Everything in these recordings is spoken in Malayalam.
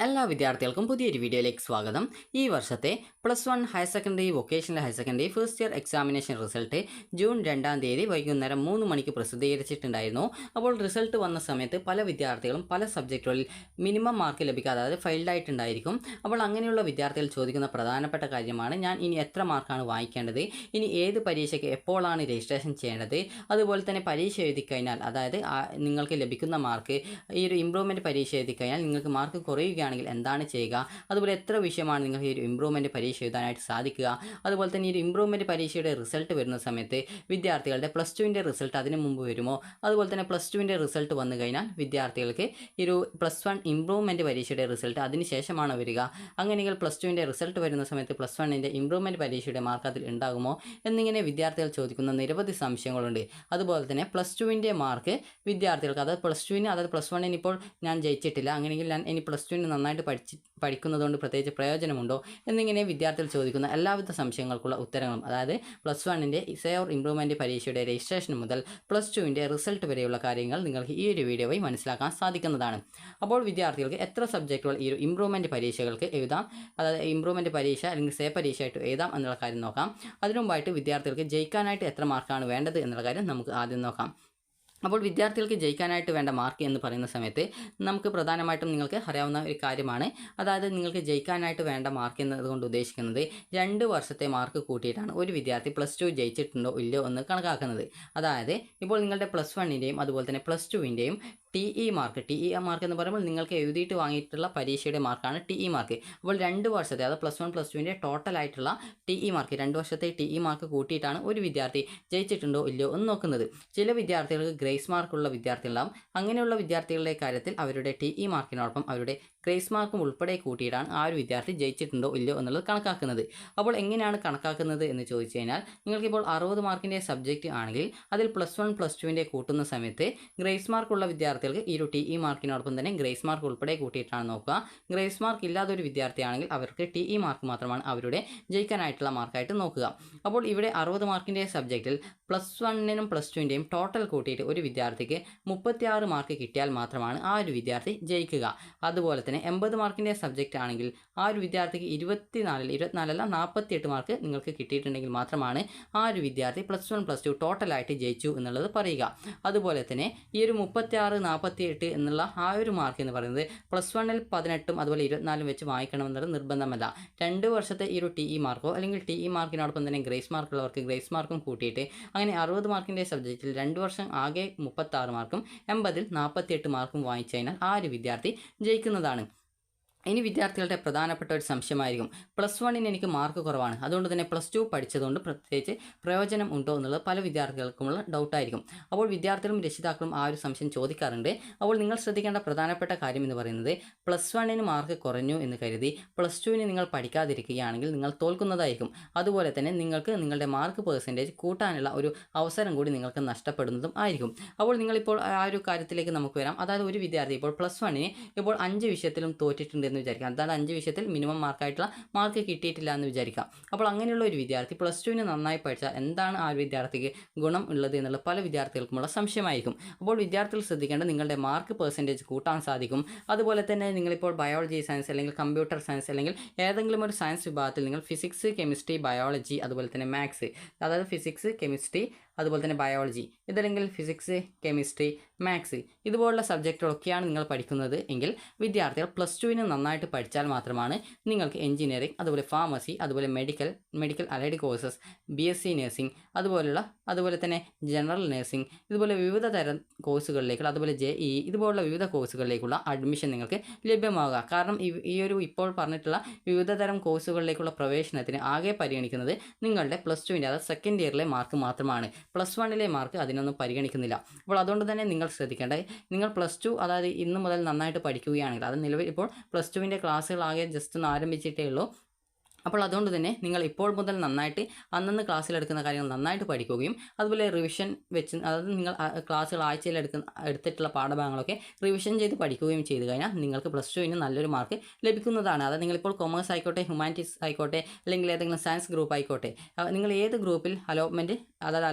എല്ലാ വിദ്യാർത്ഥികൾക്കും പുതിയൊരു വീഡിയോയിലേക്ക് സ്വാഗതം. ഈ വർഷത്തെ +1 higher secondary, vocational higher secondary first year examination result June 2-ാം തീയതി വൈകുന്നേരം 3 മണിക്ക് പ്രസിദ്ധീകരിച്ചിട്ടുണ്ടായിരുന്നു. അപ്പോൾ റിസൾട്ട് വന്ന സമയത്ത് പല വിദ്യാർത്ഥികളും പല സബ്ജക്റ്റുകളിൽ മിനിമം മാർക്ക് ലഭിക്കാതെ, അതായത് ഫെയിൽഡ് ആയിട്ടുണ്ടായിരിക്കും. അപ്പോൾ അങ്ങനെയുള്ള വിദ്യാർത്ഥികൾ ചോദിക്കുന്ന പ്രധാനപ്പെട്ട കാര്യമാണ്, ഞാൻ ഇനി എത്ര മാർക്കാണ് വാങ്ങിക്കേണ്ടത്, ഇനി ഏത് പരീക്ഷയ്ക്ക് എപ്പോഴാണ് രജിസ്ട്രേഷൻ ചെയ്യേണ്ടത്, അതുപോലെ തന്നെ പരീക്ഷ എഴുതി കഴിഞ്ഞാൽ, അതായത് നിങ്ങൾക്ക് ലഭിക്കുന്ന മാർക്ക് ഈ ഒരു ഇംപ്രൂവ്മെൻറ്റ് പരീക്ഷ എഴുതി കഴിഞ്ഞാൽ നിങ്ങൾക്ക് മാർക്ക് കുറയുകയാണെങ്കിൽ എന്താണ് ചെയ്യുക, അതുപോലെ എത്ര വിഷയമാണ് നിങ്ങൾക്ക് ഈ ഒരു ഇംപ്രൂവ്മെൻറ്റ് പരീക്ഷ എഴുതാനായിട്ട് സാധിക്കുക, അതുപോലെ തന്നെ ഈ ഒരു ഇംപ്രൂവ്മെൻറ്റ് പരീക്ഷയുടെ റിസൾട്ട് വരുന്ന സമയത്ത് വിദ്യാർത്ഥികളുടെ +2ൻ്റെ റിസൾട്ട് അതിന് മുമ്പ് വരുമോ, അതുപോലെ തന്നെ +2ൻ്റെ റിസൾട്ട് വന്നു കഴിഞ്ഞാൽ വിദ്യാർത്ഥികൾക്ക് ഈ ഒരു +1 ഇംപ്രൂവ്മെൻറ്റ് പരീക്ഷയുടെ റിസൾട്ട് അതിന് ശേഷമാണ് വരിക. അങ്ങനെയെങ്കിൽ +2ൻ്റെ റിസൾട്ട് വരുന്ന സമയത്ത് +1ൻ്റെ ഇംപ്രൂവ്മെൻറ്റ് പരീക്ഷയുടെ മാർക്ക് അതിൽ ഉണ്ടാകുമോ എന്നിങ്ങനെ വിദ്യാർത്ഥികൾ ചോദിക്കുന്ന നിരവധി സംശയങ്ങളുണ്ട്. അതുപോലെ തന്നെ +2ൻ്റെ മാർക്ക് വിദ്യാർത്ഥികൾക്ക്, അതായത് +2ന്, അതായത് +1ന് ഇപ്പോൾ ഞാൻ ജയിച്ചിട്ടില്ല, അങ്ങനെയെങ്കിൽ ഞാൻ ഇനി +2ന് നന്നായിട്ട് പഠിക്കുന്നതുകൊണ്ട് പ്രത്യേകിച്ച് പ്രയോജനമുണ്ടോ എന്നിങ്ങനെ വിദ്യാർത്ഥികൾ ചോദിക്കുന്ന എല്ലാവിധ സംശയങ്ങൾക്കുള്ള ഉത്തരങ്ങളും, അതായത് +1ൻ്റെ സേവർ ഇംപ്രൂവ്മെൻറ്റ് പരീക്ഷയുടെ രജിസ്ട്രേഷൻ മുതൽ +2ൻ്റെ റിസൾട്ട് വരെയുള്ള കാര്യങ്ങൾ നിങ്ങൾക്ക് ഈ ഒരു വീഡിയോ വഴി മനസ്സിലാക്കാൻ സാധിക്കുന്നതാണ്. അപ്പോൾ വിദ്യാർത്ഥികൾക്ക് എത്ര സബ്ജക്റ്റുകൾ ഈ ഒരു ഇംപ്രൂവ്മെൻറ്റ് പരീക്ഷകൾക്ക് എഴുതാം, അതായത് ഇംപ്രൂവ്മെൻറ്റ് പരീക്ഷ അല്ലെങ്കിൽ സേ പരീക്ഷയായിട്ട് എഴുതാം എന്നുള്ള കാര്യം നോക്കാം. അതിനു മുമ്പായിട്ട് വിദ്യാർത്ഥികൾക്ക് ജയിക്കാനായിട്ട് എത്ര മാർക്കാണ് വേണ്ടത് എന്നുള്ള കാര്യം നമുക്ക് ആദ്യം നോക്കാം. അപ്പോൾ വിദ്യാർത്ഥികൾക്ക് ജയിക്കാനായിട്ട് വേണ്ട മാർക്ക് എന്ന് പറയുന്ന സമയത്ത് നമുക്ക് പ്രധാനമായിട്ടും നിങ്ങൾക്ക് അറിയാവുന്ന ഒരു കാര്യമാണ്, അതായത് നിങ്ങൾക്ക് ജയിക്കാനായിട്ട് വേണ്ട മാർക്ക് എന്നതുകൊണ്ട് ഉദ്ദേശിക്കുന്നത് 2 വർഷത്തെ മാർക്ക് കൂട്ടിയിട്ടാണ് ഒരു വിദ്യാർത്ഥി +2 ജയിച്ചിട്ടുണ്ടോ ഇല്ലയോ എന്ന് കണക്കാക്കുന്നത്. അതായത് ഇപ്പോൾ നിങ്ങളുടെ +1ൻ്റെയും അതുപോലെ തന്നെ +2ൻ്റെയും TE മാർക്ക് എന്ന് പറയുമ്പോൾ നിങ്ങൾക്ക് എഴുതിയിട്ട് വാങ്ങിയിട്ടുള്ള പരീക്ഷയുടെ മാർക്കാണ് TE മാർക്ക്. അപ്പോൾ 2 വർഷത്തെ, അതായത് +1 +2ൻ്റെ ടോട്ടലായിട്ടുള്ള TE മാർക്ക്, 2 വർഷത്തെ TE മാർക്ക് കൂട്ടിയിട്ടാണ് ഒരു വിദ്യാർത്ഥി ജയിച്ചിട്ടുണ്ടോ ഇല്ലയോ എന്ന് നോക്കുന്നത്. ചില വിദ്യാർത്ഥികൾക്ക് ഗ്രേസ് മാർക്കുള്ള വിദ്യാർത്ഥികളാവും. അങ്ങനെയുള്ള വിദ്യാർത്ഥികളുടെ കാര്യത്തിൽ അവരുടെ TE മാർക്കിനോടൊപ്പം അവരുടെ ഗ്രേസ് മാർക്കും ഉൾപ്പെടെ കൂട്ടിയിട്ടാണ് ആ ഒരു വിദ്യാർത്ഥി ജയിച്ചിട്ടുണ്ടോ ഇല്ലയോ എന്നുള്ളത് കണക്കാക്കുന്നത്. അപ്പോൾ എങ്ങനെയാണ് കണക്കാക്കുന്നത് എന്ന് ചോദിച്ചു കഴിഞ്ഞാൽ, നിങ്ങൾക്കിപ്പോൾ 60 മാർക്കിൻ്റെ സബ്ജക്റ്റ് ആണെങ്കിൽ അതിൽ +1 +2ൻ്റെ കൂട്ടുന്ന സമയത്ത് ഗ്രേസ് മാർക്കുള്ള വിദ്യാർത്ഥികൾക്ക് ഈ ഒരു TE മാർക്കിനോടൊപ്പം തന്നെ ഗ്രേസ് മാർക്ക് ഉൾപ്പെടെ കൂട്ടിയിട്ടാണ് നോക്കുക. ഗ്രേസ് മാർക്ക് ഇല്ലാത്ത ഒരു വിദ്യാർത്ഥിയാണെങ്കിൽ അവർക്ക് TE മാർക്ക് മാത്രമാണ് അവരുടെ ജയിക്കാനായിട്ടുള്ള മാർക്കായിട്ട് നോക്കുക. അപ്പോൾ ഇവിടെ 60 മാർക്കിൻ്റെ സബ്ജക്റ്റിൽ +1നും +2ൻ്റെയും ടോട്ടൽ കൂട്ടിയിട്ട് ഒരു വിദ്യാർത്ഥിക്ക് 36 മാർക്ക് കിട്ടിയാൽ മാത്രമാണ് ആ ഒരു വിദ്യാർത്ഥി ജയിക്കുക. അതുപോലെ തന്നെ 80 മാർക്കിൻ്റെ സബ്ജക്റ്റ് ആണെങ്കിൽ ആ ഒരു വിദ്യാർത്ഥിക്ക് 48 മാർക്ക് നിങ്ങൾക്ക് കിട്ടിയിട്ടുണ്ടെങ്കിൽ മാത്രമാണ് ആ ഒരു വിദ്യാർത്ഥി +1 +2 ടോട്ടലായിട്ട് ജയിച്ചു എന്നുള്ളത് പറയുക. അതുപോലെ തന്നെ ഈ ഒരു 36, 48 എന്നുള്ള ആ ഒരു മാർക്ക് എന്ന് പറയുന്നത് +1ൽ 18ഉം അതുപോലെ 24ഉം വെച്ച് വായിക്കണമെന്നത് നിർബന്ധമല്ല. 2 വർഷത്തെ ഈ ഒരു TE മാർക്കോ അല്ലെങ്കിൽ TE മാർക്കിനോടൊപ്പം തന്നെ ഗ്രേസ് മാർക്കുള്ളവർക്ക് ഗ്രേസ് മാർക്കും കൂട്ടിയിട്ട് അങ്ങനെ 60 മാർക്കിൻ്റെ സബ്ജക്റ്റിൽ 2 വർഷം ആകെ 36 മാർക്കും 80ൽ 48 മാർക്കും വാങ്ങിച്ചു കഴിഞ്ഞാൽ ആ ഒരു വിദ്യാർത്ഥി ജയിക്കുന്നതാണ്. ഇനി വിദ്യാർത്ഥികളുടെ പ്രധാനപ്പെട്ട ഒരു സംശയമായിരിക്കും, +1ന് എനിക്ക് മാർക്ക് കുറവാണ്, അതുകൊണ്ട് തന്നെ +2 പഠിച്ചതുകൊണ്ട് പ്രത്യേകിച്ച് പ്രയോജനം ഉണ്ടോ എന്നുള്ളത് പല വിദ്യാർത്ഥികൾക്കുമുള്ള ഡൗട്ടായിരിക്കും. അപ്പോൾ വിദ്യാർത്ഥികളും രക്ഷിതാക്കളും ആ ഒരു സംശയം ചോദിക്കാറുണ്ട്. അപ്പോൾ നിങ്ങൾ ശ്രദ്ധിക്കേണ്ട പ്രധാനപ്പെട്ട കാര്യം എന്ന് പറയുന്നത്, +1ന് മാർക്ക് കുറഞ്ഞു എന്ന് കരുതി +2ന് നിങ്ങൾ പഠിക്കാതിരിക്കുകയാണെങ്കിൽ നിങ്ങൾ തോൽക്കുന്നതായിരിക്കും. അതുപോലെ തന്നെ നിങ്ങൾക്ക് നിങ്ങളുടെ മാർക്ക് പെർസെൻറ്റേജ് കൂട്ടാനുള്ള ഒരു അവസരം കൂടി നിങ്ങൾക്ക് നഷ്ടപ്പെടുന്നതും ആയിരിക്കും. അപ്പോൾ നിങ്ങളിപ്പോൾ ആ ഒരു കാര്യത്തിലേക്ക് നമുക്ക് വരാം. അതായത് ഒരു വിദ്യാർത്ഥി ഇപ്പോൾ +1ന് ഇപ്പോൾ 5 വിഷയത്തിലും തോറ്റിട്ടുണ്ട് എന്ന് വിചാരിക്കാം, അതായത് 5 വിഷയത്തിൽ മിനിമം മാർക്കായിട്ടുള്ള മാർക്ക് കിട്ടിയിട്ടില്ല എന്ന് വിചാരിക്കാം. അപ്പോൾ അങ്ങനെയുള്ള ഒരു വിദ്യാർത്ഥി +2ന് നന്നായി പഠിച്ചാൽ എന്താണ് ആ ഒരു വിദ്യാർത്ഥിക്ക് ഗുണം ഉള്ളത് എന്നുള്ള പല വിദ്യാർത്ഥികൾക്കുമുള്ള സംശയമായിരിക്കും. അപ്പോൾ വിദ്യാർത്ഥികൾ ശ്രദ്ധിക്കേണ്ടത്, നിങ്ങളുടെ മാർക്ക് പെർസെൻറ്റേജ് കൂട്ടാൻ സാധിക്കും. അതുപോലെ തന്നെ നിങ്ങളിപ്പോൾ ബയോളജി സയൻസ് അല്ലെങ്കിൽ കമ്പ്യൂട്ടർ സയൻസ് അല്ലെങ്കിൽ ഏതെങ്കിലും ഒരു സയൻസ് വിഭാഗത്തിൽ നിങ്ങൾ ഫിസിക്സ്, കെമിസ്ട്രി, ബയോളജി അതുപോലെ തന്നെ മാത്സ്, അതായത് ഫിസിക്സ്, കെമിസ്ട്രി അതുപോലെ തന്നെ ബയോളജി, ഇതല്ലെങ്കിൽ ഫിസിക്സ്, കെമിസ്ട്രി, മാത്സ് ഇതുപോലുള്ള സബ്ജക്റ്റുകളൊക്കെയാണ് നിങ്ങൾ പഠിക്കുന്നത് എങ്കിൽ വിദ്യാർത്ഥികൾ +2ന് നന്നായിട്ട് പഠിച്ചാൽ മാത്രമാണ് നിങ്ങൾക്ക് എഞ്ചിനീയറിംഗ്, അതുപോലെ ഫാർമസി, അതുപോലെ medical allied courses, BSc nursing അതുപോലെ തന്നെ ജനറൽ നഴ്സിംഗ്, ഇതുപോലെ വിവിധ തരം കോഴ്സുകളിലേക്കുള്ള, അതുപോലെ JEE ഇതുപോലുള്ള വിവിധ കോഴ്സുകളിലേക്കുള്ള അഡ്മിഷൻ നിങ്ങൾക്ക് ലഭ്യമാവുക. കാരണം ഈ ഒരു ഇപ്പോൾ പറഞ്ഞിട്ടുള്ള വിവിധ തരം കോഴ്സുകളിലേക്കുള്ള പ്രവേശനത്തിന് ആകെ പരിഗണിക്കുന്നത് നിങ്ങളുടെ +2ൻ്റെ, അതായത് സെക്കൻഡ് ഇയറിലെ മാർക്ക് മാത്രമാണ്. +1ലെ മാർക്ക് അതിനൊന്നും പരിഗണിക്കുന്നില്ല. അപ്പോൾ അതുകൊണ്ട് തന്നെ നിങ്ങൾ ശ്രദ്ധിക്കേണ്ടത്, നിങ്ങൾ +2 അതായത് ഇന്ന് മുതൽ നന്നായിട്ട് പഠിക്കുകയാണെങ്കിൽ, അത് നിലവിൽ ഇപ്പോൾ +2ൻ്റെ ക്ലാസ്സുകൾ ആകെ ജസ്റ്റ് ഒന്ന് ആരംഭിച്ചിട്ടേ ഉള്ളൂ. അപ്പോൾ അതുകൊണ്ട് തന്നെ നിങ്ങൾ ഇപ്പോൾ മുതൽ നന്നായിട്ട് അന്നന്ന് ക്ലാസ്സിലെടുക്കുന്ന കാര്യങ്ങൾ നന്നായിട്ട് പഠിക്കുകയും അതുപോലെ റിവിഷൻ വെച്ച്, അതായത് നിങ്ങൾ ക്ലാസ്സുകൾ ആഴ്ചയിൽ എടുത്തിട്ടുള്ള പാഠഭാഗങ്ങളൊക്കെ റിവിഷൻ ചെയ്ത് പഠിക്കുകയും ചെയ്തു കഴിഞ്ഞാൽ നിങ്ങൾക്ക് പ്ലസ് ടുവിന് നല്ലൊരു മാർക്ക് ലഭിക്കുന്നതാണ്. അതായത് നിങ്ങളിപ്പോൾ കൊമേഴ്സ് ആയിക്കോട്ടെ, ഹ്യൂമാനിറ്റീസ് ആയിക്കോട്ടെ, അല്ലെങ്കിൽ ഏതെങ്കിലും സയൻസ് ഗ്രൂപ്പ് ആയിക്കോട്ടെ, നിങ്ങൾ ഏത് ഗ്രൂപ്പിൽ അലോട്ട്മെൻറ്റ്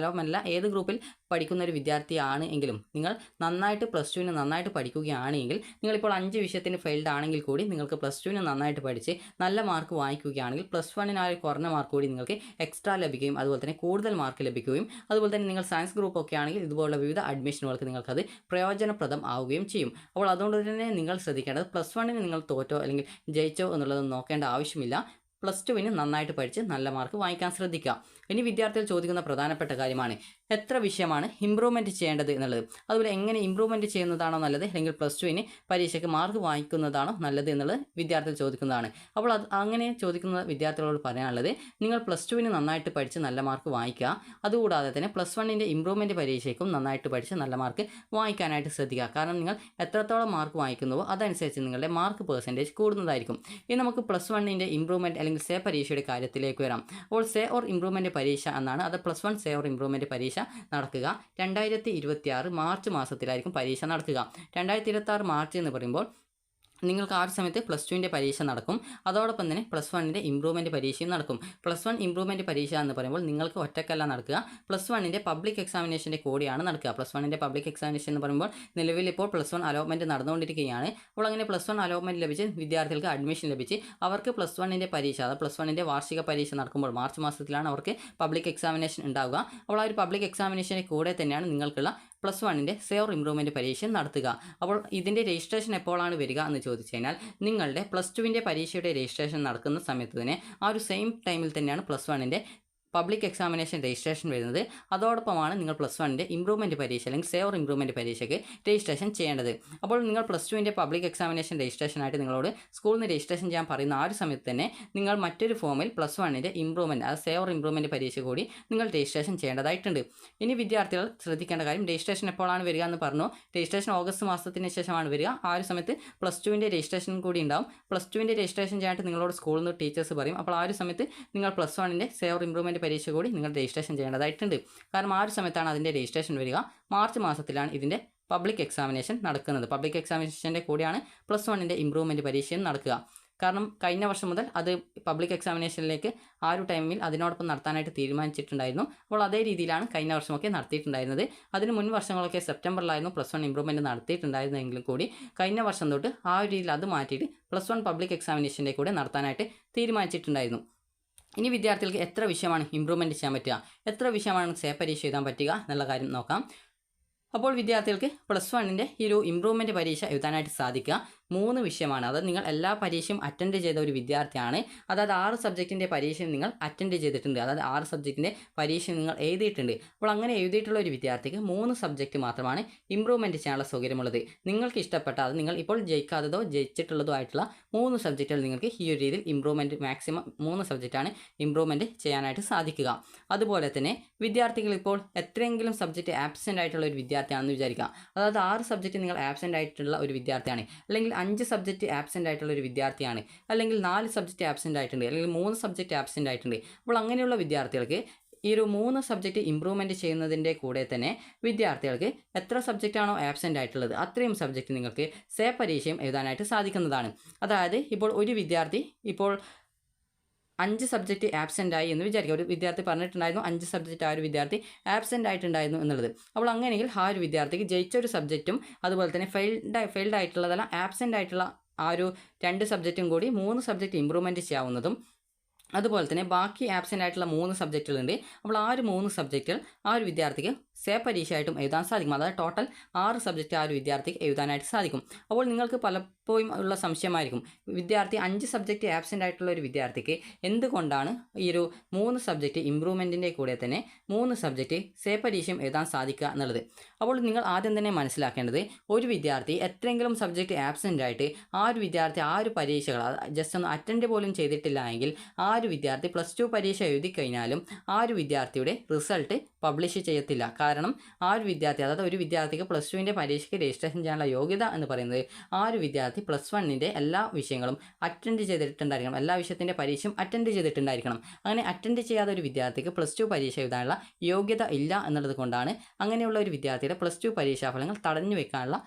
ഏത് ഗ്രൂപ്പിൽ പഠിക്കുന്ന ഒരു വിദ്യാർത്ഥിയാണ് എങ്കിലും നിങ്ങൾ നന്നായിട്ട് പ്ലസ് ടുവിന് നന്നായിട്ട് പഠിക്കുകയാണെങ്കിൽ, നിങ്ങളിപ്പോൾ 5 വിഷയത്തിന് ഫെയിൽഡ് ആണെങ്കിൽ കൂടി നിങ്ങൾക്ക് പ്ലസ് ടുവിന് നന്നായിട്ട് പഠിച്ച് നല്ല മാർക്ക് വാങ്ങിക്കുകയാണെങ്കിൽ പ്ലസ് വണ്ണിന് ആ ഒരു കുറഞ്ഞ മാർക്ക് കൂടി നിങ്ങൾക്ക് എക്സ്ട്രാ ലഭിക്കുകയും അതുപോലെ തന്നെ കൂടുതൽ മാർക്ക് ലഭിക്കുകയും അതുപോലെ തന്നെ നിങ്ങൾ സയൻസ് ഗ്രൂപ്പ് ഒക്കെ ആണെങ്കിൽ ഇതുപോലുള്ള വിവിധ അഡ്മിഷനുകൾക്ക് നിങ്ങൾക്കത് പ്രയോജനപ്രദം ആവുകയും ചെയ്യും. അപ്പോൾ അതുകൊണ്ട് തന്നെ നിങ്ങൾ ശ്രദ്ധിക്കേണ്ടത് പ്ലസ് വണ്ണിന് നിങ്ങൾ തോറ്റോ അല്ലെങ്കിൽ ജയിച്ചോ എന്നുള്ളത് നോക്കേണ്ട ആവശ്യമില്ല. പ്ലസ് ടുവിന് നന്നായിട്ട് പഠിച്ച് നല്ല മാർക്ക് വാങ്ങിക്കാൻ ശ്രദ്ധിക്കുക. ഇനി വിദ്യാർത്ഥികൾ ചോദിക്കുന്ന പ്രധാനപ്പെട്ട കാര്യമാണ് എത്ര വിഷയമാണ് ഇമ്പ്രൂവ്മെൻറ്റ് ചെയ്യേണ്ടത് എന്നുള്ളത്. അതുപോലെ എങ്ങനെ ഇമ്പ്രൂവ്മെൻറ്റ് ചെയ്യുന്നതാണോ നല്ലത്, അല്ലെങ്കിൽ പ്ലസ് ടുവിന് പരീക്ഷയ്ക്ക് മാർക്ക് വാങ്ങിക്കുന്നതാണോ നല്ലത് എന്നുള്ളത് വിദ്യാർത്ഥികൾ ചോദിക്കുന്നതാണ്. അപ്പോൾ അങ്ങനെ ചോദിക്കുന്ന വിദ്യാർത്ഥികളോട് പറയാനുള്ളത്, നിങ്ങൾ പ്ലസ് ടുവിന് നന്നായിട്ട് പഠിച്ച് നല്ല മാർക്ക് വാങ്ങിക്കുക. അതുകൂടാതെ തന്നെ പ്ലസ് വണ്ണിൻ്റെ ഇമ്പ്രൂവ്മെൻറ്റ് പരീക്ഷയ്ക്കും നന്നായിട്ട് പഠിച്ച് നല്ല മാർക്ക് വാങ്ങിക്കാനായിട്ട് ശ്രദ്ധിക്കുക. കാരണം നിങ്ങൾ എത്രത്തോളം മാർക്ക് വാങ്ങിക്കുന്നുവോ അതനുസരിച്ച് നിങ്ങളുടെ മാർക്ക് പെർസെൻറ്റേജ് കൂടുന്നതായിരിക്കും. ഇനി നമുക്ക് പ്ലസ് വണ്ണിൻ്റെ ഇമ്പ്രൂവ്മെൻറ്റ് അല്ലെങ്കിൽ സേ പരീക്ഷയുടെ കാര്യത്തിലേക്ക് വരാം. അപ്പോൾ സേ ഓർ ഇമ്പ്രൂവ്മെൻറ്റ് പരീക്ഷ എന്നാണ്. അത് പ്ലസ് 1 സേ ഓർ ഇമ്പ്രൂവ്മെൻറ്റ് പരീക്ഷ നടക്കുക 2026 മാർച്ച് മാസത്തിലായിരിക്കും പരീക്ഷ നടക്കുക. 2026 മാർച്ച് എന്ന് പറയുമ്പോൾ നിങ്ങൾക്ക് ആ ഒരു സമയത്ത് പ്ലസ് ടുവിൻ്റെ പരീക്ഷ നടക്കും. അതോടൊപ്പം തന്നെ പ്ലസ് വണ്ണിൻ്റെ ഇമ്പ്രൂവ്മെൻറ്റ് പരീക്ഷയും നടക്കും. പ്ലസ് 1 ഇമ്പ്രൂവ്മെൻറ്റ് പരീക്ഷ എന്ന് പറയുമ്പോൾ നിങ്ങൾക്ക് ഒറ്റക്കല്ല നടക്കുക, പ്ലസ് വണ്ണിൻ്റെ പബ്ലിക് എക്സാമിനേഷൻ്റെ കൂടിയാണ് നടക്കുക. പ്ലസ് വണ്ണിൻ്റെ പബ്ലിക് എക്സാമിനേഷൻ എന്ന് പറയുമ്പോൾ നിലവിൽ ഇപ്പോൾ പ്ലസ് 1 അലോട്ട്മെൻറ്റ് നടന്നുകൊണ്ടിരിക്കുകയാണ്. അപ്പോൾ അങ്ങനെ പ്ലസ് 1 അലോട്ട്മെൻറ്റ് ലഭിച്ച് വിദ്യാർത്ഥികൾക്ക് അഡ്മിഷൻ ലഭിച്ച് അവർക്ക് പ്ലസ് വണ്ണിൻ്റെ പരീക്ഷ, അത് പ്ലസ് വണ്ണിൻ്റെ വാർഷിക പരീക്ഷ നടക്കുമ്പോൾ മാർച്ച് മാസത്തിലാണ് അവർക്ക് പബ്ലിക് എക്സാമിനേഷൻ ഉണ്ടാവുക. അപ്പോൾ ആ ഒരു പബ്ലിക് എക്സാമിനേഷൻ്റെ കൂടെ തന്നെയാണ് നിങ്ങൾക്കുള്ള പ്ലസ് വണ്ണിൻ്റെ സേ ഓർ ഇമ്പ്രൂവ്മെൻറ്റ് പരീക്ഷ നടത്തുക. അപ്പോൾ ഇതിൻ്റെ രജിസ്ട്രേഷൻ എപ്പോഴാണ് വരിക എന്ന് ചോദിച്ചു കഴിഞ്ഞാൽ, നിങ്ങളുടെ പ്ലസ് ടുവിൻ്റെ പരീക്ഷയുടെ രജിസ്ട്രേഷൻ നടക്കുന്ന സമയത്ത് തന്നെ ആ ഒരു സെയിം ടൈമിൽ തന്നെയാണ് പ്ലസ് വണ്ണിൻ്റെ പബ്ലിക് എക്സാമിനേഷൻ രജിസ്ട്രേഷൻ വരുന്നത്. അതോടൊപ്പമാണ് നിങ്ങൾ പ്ലസ് വണ്ണിൻ്റെ ഇമ്പ്രൂവ്മെൻറ്റ് പരീക്ഷ അല്ലെങ്കിൽ സേ ഓർ ഇമ്പ്രൂവ്മെൻറ്റ് പരീക്ഷയ്ക്ക് രജിസ്ട്രേഷൻ ചെയ്യേണ്ടത്. അപ്പോൾ നിങ്ങൾ പ്ലസ് ടുവിൻ്റെ പബ്ലിക് എക്സാമിനേഷൻ രജിസ്ട്രേഷനായിട്ട് നിങ്ങളോട് സ്കൂളിൽ നിന്ന് രജിസ്ട്രേഷൻ ചെയ്യാൻ പറയുന്ന ആ ഒരു സമയത്ത് തന്നെ നിങ്ങൾ മറ്റൊരു ഫോമിൽ പ്ലസ് വണ്ണിൻ്റെ ഇമ്പ്രൂവ്മെൻറ്റ്, അത് സേ ഓർ ഇമ്പ്രൂവ്മെൻറ്റ് പരീക്ഷ കൂടി നിങ്ങൾ രജിസ്ട്രേഷൻ ചെയ്യേണ്ടതായിട്ടുണ്ട്. ഇനി വിദ്യാർത്ഥികൾ ശ്രദ്ധിക്കേണ്ട കാര്യം, രജിസ്ട്രേഷൻ എപ്പോഴാണ് വരിക എന്ന് പറഞ്ഞു. രജിസ്ട്രേഷൻ ഓഗസ്റ്റ് മാസത്തിന് ശേഷമാണ് വരിക. ആ ഒരു സമയത്ത് പ്ലസ് ടുവിൻ്റെ രജിസ്ട്രേഷൻ കൂടി ഉണ്ടാവും. പ്ലസ് ടുവിൻ്റെ രജിസ്ട്രേഷൻ ചെയ്യാനായിട്ട് നിങ്ങളോട് സ്കൂളിൽ നിന്ന് ടീച്ചേഴ്സ് പറയും. അപ്പോൾ ആ ഒരു സമയത്ത് നിങ്ങൾ പ്ലസ് വണ്ണിൻ്റെ സേ ഓർ ഇമ്പ്രൂവ്മെൻറ്റ് പരീക്ഷ കൂടി നിങ്ങൾ രജിസ്ട്രേഷൻ ചെയ്യേണ്ടതായിട്ടുണ്ട്. കാരണം ആ ഒരു സമയത്താണ് അതിൻ്റെ രജിസ്ട്രേഷൻ വരിക. മാർച്ച് മാസത്തിലാണ് ഇതിൻ്റെ പബ്ലിക് എക്സാമിനേഷൻ നടക്കുന്നത്. പബ്ലിക് എക്സാമിനേഷൻ്റെ കൂടെയാണ് പ്ലസ് വണ്ണിൻ്റെ ഇമ്പ്രൂവ്മെൻറ്റ് പരീക്ഷയും നടക്കുക. കാരണം കഴിഞ്ഞ വർഷം മുതൽ അത് പബ്ലിക് എക്സാമിനേഷനിലേക്ക് ആ ഒരു ടൈമിൽ അതിനോടൊപ്പം നടത്താനായിട്ട് തീരുമാനിച്ചിട്ടുണ്ടായിരുന്നു. അപ്പോൾ അതേ രീതിയിലാണ് കഴിഞ്ഞ വർഷമൊക്കെ നടത്തിയിട്ടുണ്ടായിരുന്നത്. അതിന് മുൻ വർഷങ്ങളൊക്കെ സെപ്റ്റംബറിലായിരുന്നു പ്ലസ് 1 ഇമ്പ്രൂവ്മെൻറ്റ് നടത്തിയിട്ടുണ്ടായിരുന്നെങ്കിലും കൂടി കഴിഞ്ഞ വർഷം തൊട്ട് ആ ഒരു രീതിയിൽ അത് മാറ്റിയിട്ട് പ്ലസ് 1 പബ്ലിക് എക്സാമിനേഷൻ്റെ കൂടെ നടത്താനായിട്ട് തീരുമാനിച്ചിട്ടുണ്ടായിരുന്നു. ഇനി വിദ്യാർത്ഥികൾക്ക് എത്ര വിഷയമാണ് ഇമ്പ്രൂവ്മെൻറ്റ് ചെയ്യാൻ പറ്റുക, എത്ര വിഷയമാണ് സേ പരീക്ഷ എഴുതാൻ പറ്റുക എന്നുള്ള കാര്യം നോക്കാം. അപ്പോൾ വിദ്യാർത്ഥികൾക്ക് പ്ലസ് വണ്ണിൻ്റെ ഈ ഒരു ഇമ്പ്രൂവ്മെൻറ്റ് പരീക്ഷ എഴുതാനായിട്ട് സാധിക്കുക 3 വിഷയമാണ്. അതായത് നിങ്ങൾ എല്ലാ പരീക്ഷയും അറ്റൻഡ് ചെയ്ത ഒരു വിദ്യാർത്ഥിയാണ്. അതായത് 6 സബ്ജക്റ്റിൻ്റെ പരീക്ഷയും നിങ്ങൾ അറ്റൻഡ് ചെയ്തിട്ടുണ്ട്. അതായത് 6 സബ്ജക്റ്റിൻ്റെ പരീക്ഷ നിങ്ങൾ എഴുതിയിട്ടുണ്ട്. അപ്പോൾ അങ്ങനെ എഴുതിയിട്ടുള്ള ഒരു വിദ്യാർത്ഥിക്ക് 3 സബ്ജക്റ്റ് മാത്രമാണ് ഇമ്പ്രൂവ്മെൻറ്റ് ചെയ്യാനുള്ള സൗകര്യമുള്ളത്. നിങ്ങൾക്ക് ഇഷ്ടപ്പെട്ട, അത് നിങ്ങൾ ഇപ്പോൾ ജയിക്കാത്തതോ ജയിച്ചിട്ടുള്ളതോ ആയിട്ടുള്ള 3 സബ്ജക്റ്റുകൾ നിങ്ങൾക്ക് ഈ ഒരു രീതിയിൽ ഇമ്പ്രൂവ്മെൻറ്റ് മാക്സിമം 3 സബ്ജക്റ്റാണ് ഇമ്പ്രൂവ്മെൻറ്റ് ചെയ്യാനായിട്ട് സാധിക്കുക. അതുപോലെ തന്നെ വിദ്യാർത്ഥികൾ ഇപ്പോൾ എത്രയെങ്കിലും സബ്ജക്റ്റ് ആബ്സെൻ്റ് ആയിട്ടുള്ള ഒരു വിദ്യാർത്ഥിയാണെന്ന് വിചാരിക്കുക. അതായത് 6 സബ്ജക്റ്റ് നിങ്ങൾ ആബ്സെൻ്റ് ആയിട്ടുള്ള ഒരു വിദ്യാർത്ഥിയാണ്, അല്ലെങ്കിൽ 5 സബ്ജക്റ്റ് ആബ്സെൻ്റ് ആയിട്ടുള്ള ഒരു വിദ്യാർത്ഥിയാണ്, അല്ലെങ്കിൽ 4 സബ്ജക്റ്റ് ആബ്സെൻ്റ് ആയിട്ടുണ്ട്, അല്ലെങ്കിൽ 3 സബ്ജക്റ്റ് ആബ്സെൻ്റ് ആയിട്ടുണ്ട്. അപ്പോൾ അങ്ങനെയുള്ള വിദ്യാർത്ഥികൾക്ക് ഈ ഒരു 3 സബ്ജക്റ്റ് ഇമ്പ്രൂവ്മെൻറ്റ് ചെയ്യുന്നതിൻ്റെ കൂടെ തന്നെ വിദ്യാർത്ഥികൾക്ക് എത്ര സബ്ജക്റ്റാണോ ആബ്സെൻ്റ് ആയിട്ടുള്ളത് അത്രയും സബ്ജക്റ്റ് നിങ്ങൾക്ക് സേ പരീക്ഷയും എഴുതാനായിട്ട് സാധിക്കുന്നതാണ്. അതായത് ഇപ്പോൾ ഒരു വിദ്യാർത്ഥി ഇപ്പോൾ 5 സബ്ജക്റ്റ് ആബ്സെൻ്റ് ആയി എന്ന് വിചാരിക്കുക. ഒരു വിദ്യാർത്ഥി പറഞ്ഞിട്ടുണ്ടായിരുന്നു 5 സബ്ജക്റ്റ് ആ ഒരു വിദ്യാർത്ഥി ആബ്സെൻ്റ് ആയിട്ടുണ്ടായിരുന്നു എന്നുള്ളത്. അപ്പോൾ അങ്ങനെയെങ്കിൽ ആ ഒരു വിദ്യാർത്ഥിക്ക് ജയിച്ചൊരു സബ്ജക്റ്റും അതുപോലെ തന്നെ ഫെയിൽഡ് ആയിട്ടുള്ളതല്ല ആബ്സെൻ്റ് ആയിട്ടുള്ള ആ ഒരു 2 സബ്ജക്റ്റും കൂടി 3 സബ്ജക്റ്റ് ഇമ്പ്രൂവ്മെൻറ്റ് ചെയ്യാവുന്നതും, അതുപോലെ തന്നെ ബാക്കി ആബ്സെൻ്റ് ആയിട്ടുള്ള 3 സബ്ജക്റ്റുകളുണ്ട്. അപ്പോൾ ആ ഒരു 3 സബ്ജക്റ്റുകൾ ആ ഒരു വിദ്യാർത്ഥിക്ക് സേ പരീക്ഷയായിട്ടും എഴുതാൻ സാധിക്കും. അതായത് ടോട്ടൽ 6 സബ്ജക്റ്റ് ആ ഒരു വിദ്യാർത്ഥിക്ക് എഴുതാനായിട്ട് സാധിക്കും. അപ്പോൾ നിങ്ങൾക്ക് പലപ്പോഴും ഉള്ള സംശയമായിരിക്കും, വിദ്യാർത്ഥി 5 സബ്ജക്റ്റ് ആബ്സെൻ്റ് ആയിട്ടുള്ള ഒരു വിദ്യാർത്ഥിക്ക് എന്തുകൊണ്ടാണ് ഈ ഒരു 3 സബ്ജക്റ്റ് ഇമ്പ്രൂവ്മെൻറ്റിൻ്റെ കൂടെ തന്നെ 3 സബ്ജക്റ്റ് സേ പരീക്ഷയും എഴുതാൻ സാധിക്കുക എന്നുള്ളത്. അപ്പോൾ നിങ്ങൾ ആദ്യം തന്നെ മനസ്സിലാക്കേണ്ടത്, ഒരു വിദ്യാർത്ഥി എത്രയെങ്കിലും സബ്ജക്റ്റ് ആബ്സെൻ്റ് ആയിട്ട് ആ ഒരു വിദ്യാർത്ഥി ആ ഒരു പരീക്ഷകൾ ജസ്റ്റ് ഒന്ന് അറ്റൻഡ് പോലും ചെയ്തിട്ടില്ല എങ്കിൽ ആ ഒരു വിദ്യാർത്ഥി പ്ലസ് 2 പരീക്ഷ എഴുതി കഴിഞ്ഞാലും ആ ഒരു വിദ്യാർത്ഥിയുടെ റിസൾട്ട് പബ്ലിഷ് ചെയ്യത്തില്ല. കാരണം ആ ഒരു വിദ്യാർത്ഥി, അതായത് ഒരു വിദ്യാർത്ഥിക്ക് പ്ലസ് ടുവിൻ്റെ പരീക്ഷയ്ക്ക് രജിസ്ട്രേഷൻ ചെയ്യാനുള്ള യോഗ്യത എന്ന് പറയുന്നത് ആ ഒരു വിദ്യാർത്ഥി പ്ലസ് വണ്ണിൻ്റെ എല്ലാ വിഷയങ്ങളും അറ്റൻഡ് ചെയ്തിട്ടുണ്ടായിരിക്കണം, എല്ലാ വിഷയത്തിൻ്റെ പരീക്ഷയും അറ്റൻഡ് ചെയ്തിട്ടുണ്ടായിരിക്കണം. അങ്ങനെ അറ്റൻഡ് ചെയ്യാത്ത ഒരു വിദ്യാർത്ഥിക്ക് പ്ലസ് ടു പരീക്ഷ എഴുതാനുള്ള യോഗ്യത ഇല്ല എന്നുള്ളത് കൊണ്ടാണ് അങ്ങനെയുള്ള ഒരു വിദ്യാർത്ഥിയുടെ പ്ലസ് ടു പരീക്ഷാഫലങ്ങൾ തടഞ്ഞു വെക്കാനുള്ള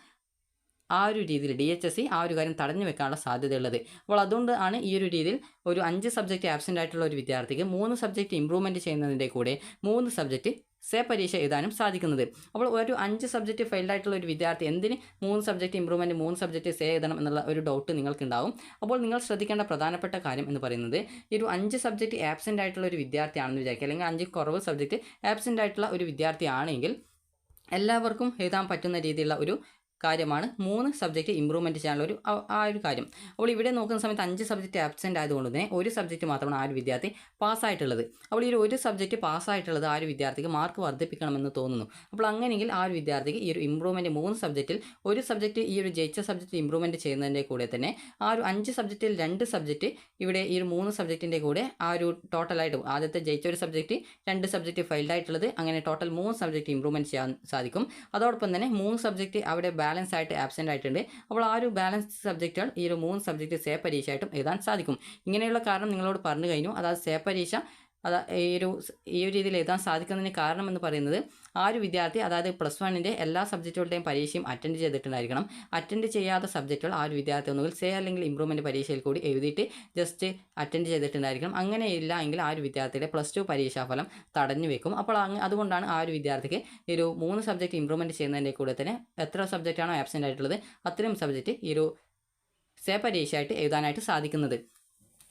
ആ ഒരു രീതിയിൽ DHSE ആ ഒരു കാര്യം തടഞ്ഞു വെക്കാനുള്ള സാധ്യതയുള്ളത്. അപ്പോൾ അതുകൊണ്ട് ആണ് ഈ ഒരു രീതിയിൽ ഒരു 5 സബ്ജക്റ്റ് ആബ്സെൻ്റ് ആയിട്ടുള്ള ഒരു വിദ്യാർത്ഥിക്ക് 3 സബ്ജക്റ്റ് ഇമ്പ്രൂവ്മെൻറ്റ് ചെയ്യുന്നതിൻ്റെ കൂടെ 3 സബ്ജക്റ്റ് സേ പരീക്ഷ എഴുതാനും സാധിക്കുന്നത്. അപ്പോൾ ഒരു 5 സബ്ജക്റ്റ് ഫെയിൽഡ് ആയിട്ടുള്ള ഒരു വിദ്യാർത്ഥി എന്തിന് 3 സബ്ജക്റ്റ് ഇമ്പ്രൂവ്മെൻറ്റ് 3 സബ്ജക്റ്റ് സേ എഴുതണം എന്നുള്ള ഒരു ഡൗട്ട് നിങ്ങൾക്കുണ്ടാവും. അപ്പോൾ നിങ്ങൾ ശ്രദ്ധിക്കേണ്ട പ്രധാനപ്പെട്ട കാര്യം എന്ന് പറയുന്നത് ഈ ഒരു 5 സബ്ജക്റ്റ് ആബ്സെൻ്റ് ആയിട്ടുള്ള ഒരു വിദ്യാർത്ഥിയാണെന്ന് വിചാരിക്കുക, അല്ലെങ്കിൽ 5 കുറവ് സബ്ജക്റ്റ് ആബ്സെൻ്റ് ആയിട്ടുള്ള ഒരു വിദ്യാർത്ഥിയാണെങ്കിൽ എല്ലാവർക്കും എഴുതാൻ പറ്റുന്ന രീതിയിലുള്ള ഒരു കാര്യമാണ് 3 സബ്ജക്റ്റ് ഇമ്പ്രൂവ്മെൻറ്റ് ചെയ്യാനുള്ള ഒരു കാര്യം. അപ്പോൾ ഇവിടെ നോക്കുന്ന സമയത്ത് 5 സബ്ജക്റ്റ് ആബ്സെൻ്റ് ആയതുകൊണ്ട് തന്നെ ഒരു സബ്ജക്റ്റ് മാത്രമാണ് ആ ഒരു വിദ്യാർത്ഥി പാസ്സായിട്ടുള്ളത്. അപ്പോൾ ഈ ഒരു സബ്ജക്റ്റ് പാസ്സായിട്ടുള്ളത് ആ ഒരു വിദ്യാർത്ഥിക്ക് മാർക്ക് വർദ്ധിപ്പിക്കണമെന്ന് തോന്നുന്നു. അപ്പോൾ അങ്ങനെയെങ്കിൽ ആ ഒരു വിദ്യാർത്ഥിക്ക് ഈ ഒരു ഇമ്പ്രൂവ്മെൻറ്റ് 3 സബ്ജക്റ്റിൽ ഒരു സബ്ജക്റ്റ് ഈ ഒരു ജയിച്ച സബ്ജക്റ്റ് ഇമ്പ്രൂവ്മെൻറ്റ് ചെയ്യുന്നതിൻ്റെ കൂടെ തന്നെ ആ ഒരു 5 സബ്ജക്റ്റിൽ 2 സബ്ജക്റ്റ് ഇവിടെ ഈ ഒരു 3 സബ്ജക്റ്റിൻ്റെ കൂടെ ആ ഒരു ടോട്ടലായിട്ട് ആദ്യത്തെ ജയിച്ച ഒരു സബ്ജക്റ്റ് 2 സബ്ജക്റ്റ് ഫെയിൽഡ് ആയിട്ടുള്ളത്, അങ്ങനെ ടോട്ടൽ 3 സബ്ജക്റ്റ് ഇമ്പ്രൂവ്മെൻറ്റ് ചെയ്യാൻ സാധിക്കും. അതോടൊപ്പം തന്നെ 3 സബ്ജക്റ്റ് അവിടെ ബാലൻസ് ആയിട്ട് ആബ്സെൻ്റ് ആയിട്ടുണ്ട്. അപ്പോൾ ആ ഒരു ബാലൻസ് സബ്ജക്റ്റുകൾ ഈ ഒരു 3 സബ്ജക്റ്റ് സേ പരീക്ഷയായിട്ടും എഴുതാൻ സാധിക്കും. ഇങ്ങനെയുള്ള കാരണം നിങ്ങളോട് പറഞ്ഞു കഴിഞ്ഞു. അതായത് സേ പരീക്ഷ ഈ ഒരു രീതിയിൽ എഴുതാൻ സാധിക്കുന്നതിന് കാരണം എന്ന് പറയുന്നത് ആ ഒരു വിദ്യാർത്ഥി, അതായത് പ്ലസ് വണ്ണിൻ്റെ എല്ലാ സബ്ജക്റ്റുകളുടെയും പരീക്ഷയും അറ്റൻഡ് ചെയ്തിട്ടുണ്ടായിരിക്കണം. അറ്റൻഡ് ചെയ്യാത്ത സബ്ജക്റ്റുകൾ ആ ഒരു വിദ്യാർത്ഥി ഒന്നുകിൽ സേ അല്ലെങ്കിൽ ഇമ്പ്രൂവ്മെൻറ്റ് പരീക്ഷയിൽ കൂടി എഴുതിയിട്ട് ജസ്റ്റ് അറ്റൻഡ് ചെയ്തിട്ടുണ്ടായിരിക്കണം. അങ്ങനെയില്ല എങ്കിൽ ആ ഒരു വിദ്യാർത്ഥിയുടെ പ്ലസ് ടു പരീക്ഷാഫലം തടഞ്ഞു വെക്കും. അപ്പോൾ അതുകൊണ്ടാണ് ആ ഒരു വിദ്യാർത്ഥിക്ക് ഈ ഒരു 3 സബ്ജക്റ്റ് ഇമ്പ്രൂവ്മെൻറ്റ് ചെയ്യുന്നതിൻ്റെ കൂടെ തന്നെ എത്ര സബ്ജക്റ്റാണോ ആബ്സെൻ്റ് ആയിട്ടുള്ളത് അത്രയും സബ്ജക്റ്റ് ഈ ഒരു സേ പരീക്ഷയായിട്ട് എഴുതാനായിട്ട് സാധിക്കുന്നത്.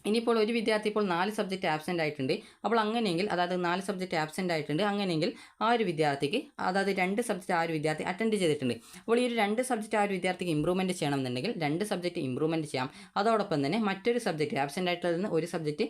ഇനിയിപ്പോൾ ഒരു വിദ്യാർത്ഥി ഇപ്പോൾ 4 സബ്ജക്റ്റ് ആബ്സെൻ്റ് ആയിട്ടുണ്ട്. അപ്പോൾ അങ്ങനെയെങ്കിൽ, അതായത് 4 സബ്ജക്റ്റ് ആബ്സെൻ്റ് ആയിട്ടുണ്ട്, അങ്ങനെയെങ്കിൽ ആ ഒരു വിദ്യാർത്ഥിക്ക്, അതായത് 2 സബ്ജക്റ്റ് ആ ഒരു വിദ്യാർത്ഥി അറ്റൻഡ് ചെയ്തിട്ടുണ്ട്. അപ്പോൾ ഈ ഒരു 2 സബ്ജക്റ്റ് ആ ഒരു വിദ്യാർത്ഥിക്ക് ഇമ്പ്രൂവ്മെൻറ്റ് ചെയ്യണമെന്നുണ്ടെങ്കിൽ 2 സബ്ജക്റ്റ് ഇമ്പ്രൂവ്മെൻറ്റ് ചെയ്യാം. അതോടൊപ്പം തന്നെ മറ്റൊരു സബ്ജക്റ്റ് ആബ്സെൻ്റ് ആയിട്ടുള്ളതിൽ നിന്ന് ഒരു സബ്ജക്റ്റ്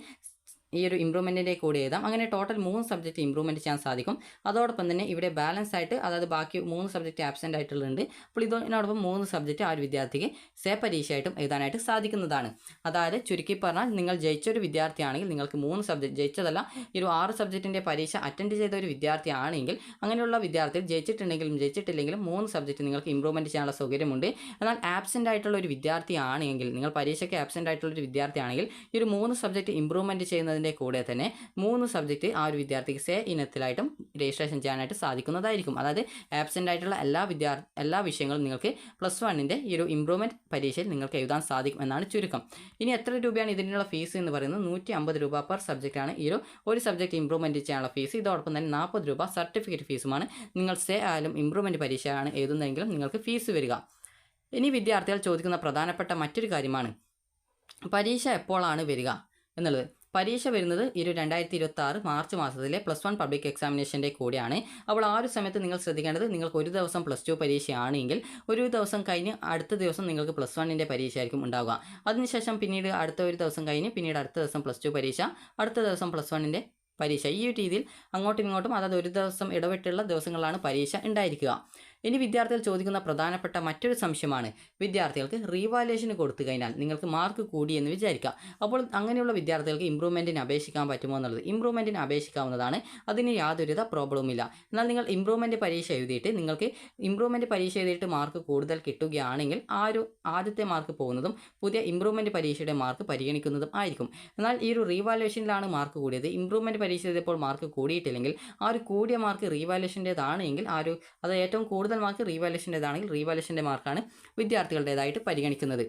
ഈ ഒരു ഇമ്പ്രൂവ്മെൻറ്റിൻ്റെ കൂടെ എഴുതാം. അങ്ങനെ ടോട്ടൽ 3 സബ്ജക്റ്റ് ഇമ്പ്രൂവ്മെൻറ്റ് ചെയ്യാൻ സാധിക്കും. അതോടൊപ്പം തന്നെ ഇവിടെ ബാലൻസ് ആയിട്ട്, അതായത് ബാക്കി 3 സബ്ജക്റ്റ് ആബ്സെൻ്റ് ആയിട്ടുള്ളുണ്ട്. അപ്പോൾ ഇതിനോടൊപ്പം 3 സബ്ജക്റ്റ് ആ ഒരു വിദ്യാർത്ഥിക്ക് സേ പരീക്ഷയായിട്ടും എഴുതാനായിട്ട് സാധിക്കുന്നതാണ്. അതായത് ചുരുക്കി പറഞ്ഞാൽ നിങ്ങൾ ജയിച്ചൊരു വിദ്യാർത്ഥിയാണെങ്കിൽ നിങ്ങൾക്ക് 3 സബ്ജക്റ്റ്, ജയിച്ചതല്ല ഈ ഒരു 6 സബ്ജക്റ്റിൻ്റെ പരീക്ഷ അറ്റൻഡ് ചെയ്ത ഒരു വിദ്യാർത്ഥിയാണെങ്കിൽ അങ്ങനെയുള്ള വിദ്യാർത്ഥികൾ ജയിച്ചിട്ടുണ്ടെങ്കിലും ജയിച്ചിട്ടില്ലെങ്കിലും 3 സബ്ജക്റ്റ് നിങ്ങൾക്ക് ഇമ്പ്രൂവ്മെൻറ്റ് ചെയ്യാനുള്ള സൗകര്യമുണ്ട്. എന്നാൽ ആബ്സെൻ്റ് ആയിട്ടുള്ള ഒരു വിദ്യാർത്ഥിയാണെങ്കിൽ, നിങ്ങൾ പരീക്ഷയ്ക്ക് ആബ്സെൻ്റ് ആയിട്ടുള്ള ഒരു വിദ്യാർത്ഥിയാണെങ്കിൽ ഈ ഒരു 3 സബ്ജക്റ്റ് ഇമ്പ്രൂവ്മെൻറ്റ് ചെയ്യുന്നതിൻ്റെ കൂടെ തന്നെ 3 സബ്ജക്റ്റ് ആ ഒരു വിദ്യാർത്ഥിക്ക് സേ ഇനത്തിലായിട്ടും രജിസ്ട്രേഷൻ ചെയ്യാനായിട്ട് സാധിക്കുന്നതായിരിക്കും. അതായത് ആബ്സെൻ്റ് ആയിട്ടുള്ള എല്ലാ വിഷയങ്ങളും നിങ്ങൾക്ക് പ്ലസ് വണ്ണിൻ്റെ ഈ ഒരു ഇമ്പ്രൂവ്മെൻറ്റ് പരീക്ഷയിൽ നിങ്ങൾക്ക് എഴുതാൻ സാധിക്കും എന്നാണ് ചുരുക്കം. ഇനി എത്ര രൂപയാണ് ഇതിനുള്ള ഫീസ് എന്ന് പറയുന്നത്? 150 രൂപ പെർ സബ്ജക്റ്റാണ് ഈ ഒരു സബ്ജക്റ്റ് ഇമ്പ്രൂവ്മെൻറ്റ് ചെയ്യാനുള്ള ഫീസ്. ഇതോടൊപ്പം തന്നെ 40 രൂപ സർട്ടിഫിക്കറ്റ് ഫീസുമാണ് നിങ്ങൾ സേ ആയാലും ഇമ്പ്രൂവ്മെൻറ്റ് പരീക്ഷയാണ് എഴുതുന്നതെങ്കിലും നിങ്ങൾക്ക് ഫീസ് വരിക. ഇനി വിദ്യാർത്ഥികൾ ചോദിക്കുന്ന പ്രധാനപ്പെട്ട മറ്റൊരു കാര്യമാണ് പരീക്ഷ എപ്പോഴാണ് വരിക എന്നുള്ളത്. പരീക്ഷ വരുന്നത് 2026 മാർച്ച് മാസത്തിലെ പ്ലസ് 1 പബ്ലിക് എക്സാമിനേഷൻ്റെ കൂടെയാണ്. അപ്പോൾ ആ ഒരു സമയത്ത് നിങ്ങൾ ശ്രദ്ധിക്കേണ്ടത്, നിങ്ങൾക്ക് ഒരു ദിവസം പ്ലസ് 2 പരീക്ഷയാണെങ്കിൽ ഒരു ദിവസം കഴിഞ്ഞ് അടുത്ത ദിവസം നിങ്ങൾക്ക് പ്ലസ് 1ൻ്റെ പരീക്ഷ ആയിരിക്കും ഉണ്ടാവുക. അതിനുശേഷം പിന്നീട് അടുത്ത ഒരു ദിവസം കഴിഞ്ഞ് പിന്നീട് അടുത്ത ദിവസം പ്ലസ് 2 പരീക്ഷ, അടുത്ത ദിവസം പ്ലസ് 1ൻ്റെ പരീക്ഷ. ഈ ഒരു രീതിയിൽ അങ്ങോട്ടും ഇങ്ങോട്ടും, അതായത് ഒരു ദിവസം ഇടവിട്ടുള്ള ദിവസങ്ങളിലാണ് പരീക്ഷ ഉണ്ടായിരിക്കുക. ഇനി വിദ്യാർത്ഥികൾ ചോദിക്കുന്ന പ്രധാനപ്പെട്ട മറ്റൊരു സംശയമാണ്, വിദ്യാർത്ഥികൾക്ക് റീവാലുവേഷന് കൊടുത്തു കഴിഞ്ഞാൽ നിങ്ങൾക്ക് മാർക്ക് കൂടി എന്ന് വിചാരിക്കുക. അപ്പോൾ അങ്ങനെയുള്ള വിദ്യാർത്ഥികൾക്ക് ഇമ്പ്രൂവ്മെൻറ്റിന് അപേക്ഷിക്കാൻ പറ്റുമോ എന്നുള്ളത്. ഇമ്പ്രൂവ്മെൻറ്റിന് അപേക്ഷിക്കാവുന്നതാണ്, അതിന് യാതൊരുവിധ പ്രോബ്ലവുമില്ല. എന്നാൽ നിങ്ങൾ ഇമ്പ്രൂവ്മെൻറ്റ് പരീക്ഷ എഴുതിയിട്ട് നിങ്ങൾക്ക് ഇമ്പ്രൂവ്മെൻറ്റ് പരീക്ഷ എഴുതിയിട്ട് മാർക്ക് കൂടുതൽ കിട്ടുകയാണെങ്കിൽ ആ ഒരു ആദ്യത്തെ മാർക്ക് പോകുന്നതും പുതിയ ഇമ്പ്രൂവ്മെൻറ്റ് പരീക്ഷയുടെ മാർക്ക് പരിഗണിക്കുന്നതും ആയിരിക്കും. എന്നാൽ ഈ ഒരു റീവാലുവേഷനിലാണ് മാർക്ക് കൂടിയത്, ഇമ്പ്രൂവ്മെൻറ്റ് പരീക്ഷ എഴുതിയപ്പോൾ മാർക്ക് കൂടിയിട്ടില്ലെങ്കിൽ ആ ഒരു കൂടിയ മാർക്ക് റീവാലുവേഷൻ്റേതാണെങ്കിൽ അത് ഏറ്റവും കൂടുതൽ മാർക്ക് റീവാലുവേഷൻ്റേതാണെങ്കിൽ റീവാലുവേഷൻ്റെ മാർക്കാണ് വിദ്യാർത്ഥികളുടേതായിട്ട് പരിഗണിക്കുന്നത്.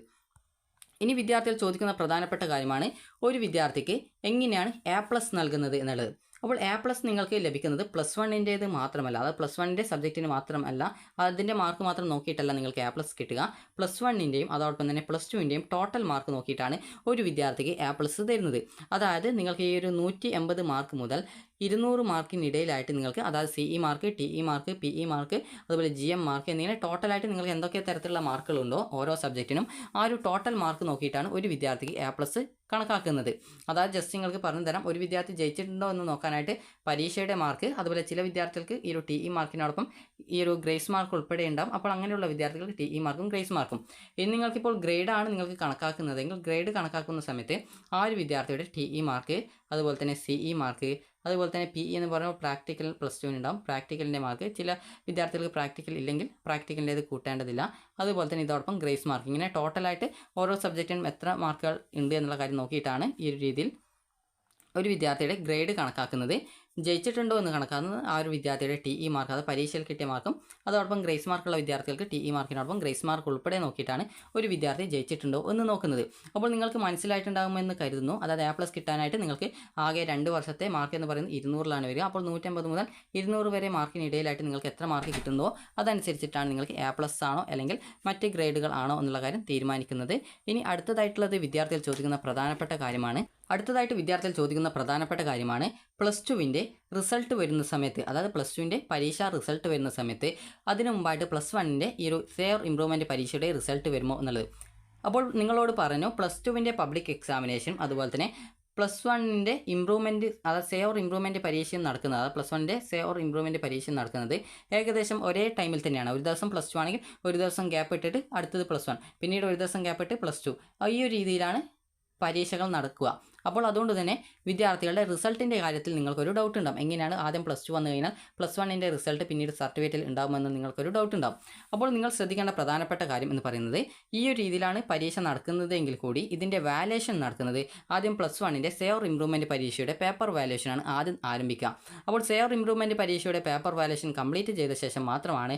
ഇനി വിദ്യാർത്ഥികൾ ചോദിക്കുന്ന പ്രധാനപ്പെട്ട കാര്യമാണ് ഒരു വിദ്യാർത്ഥിക്ക് എങ്ങനെയാണ് A+ നൽകുന്നത് എന്നുള്ളത്. അപ്പോൾ A+ നിങ്ങൾക്ക് ലഭിക്കുന്നത് പ്ലസ് 1ൻ്റേത് മാത്രമല്ല, അതായത് പ്ലസ് 1ൻ്റെ സബ്ജക്റ്റിന് മാത്രമല്ല, അതിൻ്റെ മാർക്ക് മാത്രം നോക്കിയിട്ടല്ല നിങ്ങൾക്ക് A+ കിട്ടുക. പ്ലസ് 1ൻ്റെയും അതോടൊപ്പം തന്നെ പ്ലസ് 2ൻ്റെയും ടോട്ടൽ മാർക്ക് നോക്കിയിട്ടാണ് ഒരു വിദ്യാർത്ഥിക്ക് A+ തരുന്നത്. അതായത് നിങ്ങൾക്ക് ഈ ഒരു 180 മാർക്ക് മുതൽ 200 മാർക്കിനിടയിലായിട്ട് നിങ്ങൾക്ക്, അതായത് CE mark, TE mark, PE mark, അതുപോലെ GM മാർക്ക് എന്നിങ്ങനെ ടോട്ടലായിട്ട് നിങ്ങൾക്ക് എന്തൊക്കെ തരത്തിലുള്ള മാർക്കുകളുണ്ടോ ഓരോ സബ്ജക്റ്റിനും ആ ഒരു ടോട്ടൽ മാർക്ക് നോക്കിയിട്ടാണ് ഒരു വിദ്യാർത്ഥിക്ക് A+ കണക്കാക്കുന്നത്. അതായത് ജസ്റ്റ് നിങ്ങൾക്ക് പറഞ്ഞു തരാം, ഒരു വിദ്യാർത്ഥി ജയിച്ചിട്ടുണ്ടോ എന്ന് നോക്കാനായിട്ട് പരീക്ഷയുടെ മാർക്ക്, അതുപോലെ ചില വിദ്യാർത്ഥികൾക്ക് ഈ ഒരു TE മാർക്കിനോടൊപ്പം ഈ ഒരു ഗ്രേസ് മാർക്ക് ഉൾപ്പെടെ ഉണ്ടാകും. അപ്പോൾ അങ്ങനെയുള്ള വിദ്യാർത്ഥികൾക്ക് TE മാർക്കും ഗ്രേസ് മാർക്കും. ഇനി നിങ്ങൾക്കിപ്പോൾ ഗ്രേഡാണ് നിങ്ങൾക്ക് കണക്കാക്കുന്നതെങ്കിൽ ഗ്രേഡ് കണക്കാക്കുന്ന സമയത്ത് ആ ഒരു വിദ്യാർത്ഥിയുടെ TE മാർക്ക്, അതുപോലെ തന്നെ CE മാർക്ക്, അതുപോലെ തന്നെ PE എന്ന് പറയുമ്പോൾ പ്രാക്ടിക്കൽ പ്ലസ് ടുവിന് ഉണ്ടാവും. പ്രാക്ടിക്കലിൻ്റെ മാർക്ക് ചില വിദ്യാർത്ഥികൾക്ക് പ്രാക്ടിക്കൽ ഇല്ലെങ്കിൽ പ്രാക്ടിക്കലിൻ്റേത് കൂട്ടേണ്ടതില്ല. അതുപോലെ തന്നെ ഇതോടൊപ്പം ഗ്രേസ് മാർക്ക്, ഇങ്ങനെ ടോട്ടലായിട്ട് ഓരോ സബ്ജക്റ്റിനും എത്ര മാർക്കുകൾ ഉണ്ട് എന്നുള്ള കാര്യം നോക്കിയിട്ടാണ് ഈ ഒരു രീതിയിൽ ഒരു വിദ്യാർത്ഥിയുടെ ഗ്രേഡ് കണക്കാക്കുന്നത്. ജയിച്ചിട്ടുണ്ടോ എന്ന് കണക്കാക്കുന്നത് ആ ഒരു വിദ്യാർത്ഥിയുടെ TE മാർക്ക്, അത് പരീക്ഷയിൽ കിട്ടിയ മാർക്കും അതോടൊപ്പം ഗ്രേസ് മാർക്കുള്ള വിദ്യാർത്ഥികൾക്ക് TE മാർക്കിനോടൊപ്പം ഗ്രേസ് മാർക്ക് ഉൾപ്പെടെ നോക്കിയിട്ടാണ് ഒരു വിദ്യാർത്ഥി ജയിച്ചിട്ടുണ്ടോ എന്ന് നോക്കുന്നത്. അപ്പോൾ നിങ്ങൾക്ക് മനസ്സിലായിട്ടുണ്ടാകുമെന്ന് കരുതുന്നു. അതായത് A+ കിട്ടാനായിട്ട് നിങ്ങൾക്ക് ആകെ 2 വർഷത്തെ മാർക്ക് എന്ന് പറയുന്നത് 200ലാണ് വരിക. അപ്പോൾ 150 മുതൽ 200 വരെ മാർക്കിനിടയിലായിട്ട് നിങ്ങൾക്ക് എത്ര മാർക്ക് കിട്ടുന്നോ അതനുസരിച്ചിട്ടാണ് നിങ്ങൾക്ക് A+ ആണോ അല്ലെങ്കിൽ മറ്റ് ഗ്രേഡുകൾ ആണോ എന്നുള്ള കാര്യം തീരുമാനിക്കുന്നത്. ഇനി അടുത്തതായിട്ടുള്ളത് വിദ്യാർത്ഥികൾ ചോദിക്കുന്ന പ്രധാനപ്പെട്ട കാര്യമാണ്. പ്ലസ് ടുവിൻ്റെ റിസൾട്ട് വരുന്ന സമയത്ത്, അതായത് പ്ലസ് ടുവിൻ്റെ പരീക്ഷാ റിസൾട്ട് വരുന്ന സമയത്ത് അതിന് മുമ്പായിട്ട് പ്ലസ് വണ്ണിൻ്റെ ഈ ഒരു സേർ ഇംപ്രൂവ്മെൻറ്റ് പരീക്ഷയുടെ റിസൾട്ട് വരുമോ എന്നുള്ളത്. അപ്പോൾ നിങ്ങളോട് പറഞ്ഞു പ്ലസ് ടുവിൻ്റെ പബ്ലിക് എക്സാമിനേഷൻ അതുപോലെ തന്നെ പ്ലസ് വണ്ണിൻ്റെ ഇംപ്രൂവ്മെൻറ്റ്, അതായത് സേവർ ഇംപ്രൂവ്മെൻറ്റ് പരീക്ഷയും നടക്കുന്നത്, അതായത് പ്ലസ് വണ്ണിൻ്റെ സേവർ ഇംപ്രൂവ്മെൻറ്റ് പരീക്ഷയും നടക്കുന്നത് ഏകദേശം ഒരേ ടൈമിൽ തന്നെയാണ്. ഒരു ദിവസം പ്ലസ് ടു ആണെങ്കിൽ ഒരു ദിവസം ഗ്യാപ്പ് ഇട്ടിട്ട് അടുത്തത് പ്ലസ് വൺ, പിന്നീട് ഒരു ദിവസം ഗ്യാപ്പ് ഇട്ട് പ്ലസ് ടു, ഈ ഒരു രീതിയിലാണ് പരീക്ഷകൾ നടക്കുക. അപ്പോൾ അതുകൊണ്ട് തന്നെ വിദ്യാർത്ഥികളുടെ റിസൾട്ടിൻ്റെ കാര്യത്തിൽ നിങ്ങൾക്കൊരു ഡൗട്ട് ഉണ്ടാകും. എങ്ങനെയാണ് ആദ്യം പ്ലസ് ടു വന്നു കഴിഞ്ഞാൽ പ്ലസ് വണ്ണിൻ്റെ റിസൾട്ട് പിന്നീട് സർട്ടിഫിക്കറ്റിൽ ഉണ്ടാകുമെന്ന് നിങ്ങൾക്കൊരു ഡൗട്ട് ഉണ്ടാകും. അപ്പോൾ നിങ്ങൾ ശ്രദ്ധിക്കേണ്ട പ്രധാനപ്പെട്ട കാര്യം എന്ന് പറയുന്നത് ഈ ഒരു രീതിയിലാണ് പരീക്ഷ നടക്കുന്നത് എങ്കിൽ കൂടി ഇതിൻ്റെ വാല്യുവേഷൻ നടക്കുന്നത് ആദ്യം പ്ലസ് വണ്ണിൻ്റെ സേവർ ഇംപ്രൂവ്മെൻറ്റ് പരീക്ഷയുടെ പേപ്പർ വാല്യുവേഷനാണ് ആദ്യം ആരംഭിക്കുക. അപ്പോൾ സേവർ ഇംപ്രൂവ്മെൻറ്റ് പരീക്ഷയുടെ പേപ്പർ വാല്യുവേഷൻ കംപ്ലീറ്റ് ചെയ്ത ശേഷം മാത്രമാണ്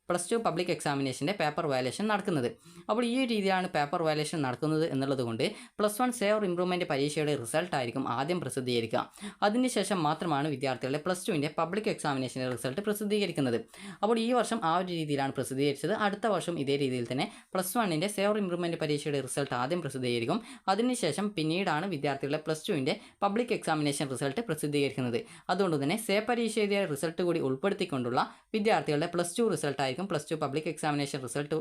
പ്ലസ് ടു പബ്ലിക് എക്സാമിനേഷൻ്റെ പേപ്പർ വാല്യുവേഷൻ നടക്കുന്നത്. അപ്പോൾ ഈ രീതിയിലാണ് പേപ്പർ വാല്യുവേഷൻ നടക്കുന്നത് എന്നുള്ളത് കൊണ്ട് പ്ലസ് വൺ സേവർ ഇംപ്രൂവ്മെൻറ്റ് പരീക്ഷയുടെ റിസൾട്ടായിരിക്കും ആദ്യം പ്രസിദ്ധീകരിക്കുക. അതിനുശേഷം മാത്രമാണ് വിദ്യാർത്ഥികളുടെ പ്ലസ് ടുവിൻ്റെ പബ്ലിക് എക്സാമിനേഷൻ്റെ റിസൾട്ട് പ്രസിദ്ധീകരിക്കുന്നത്. അപ്പോൾ ഈ വർഷം ആ ഒരു രീതിയിലാണ് പ്രസിദ്ധീകരിച്ചത്. അടുത്ത വർഷം ഇതേ രീതിയിൽ തന്നെ പ്ലസ് വണ്ണിൻ്റെ സേവർ ഇംപ്രൂവ്മെൻറ്റ് പരീക്ഷയുടെ റിസൾട്ട് ആദ്യം പ്രസിദ്ധീകരിക്കും. അതിനുശേഷം പിന്നീടാണ് വിദ്യാർത്ഥികളുടെ പ്ലസ് ടുവിൻ്റെ പബ്ലിക് എക്സാമിനേഷൻ റിസൾട്ട് പ്രസിദ്ധീകരിക്കുന്നത്. അതുകൊണ്ട് തന്നെ സേ പരീക്ഷ എഴുതിയ റിസൾട്ട് കൂടി ഉൾപ്പെടുത്തിക്കൊണ്ടുള്ള വിദ്യാർത്ഥികളുടെ പ്ലസ് ടു റിസൾട്ടായിരിക്കും plus two public examination result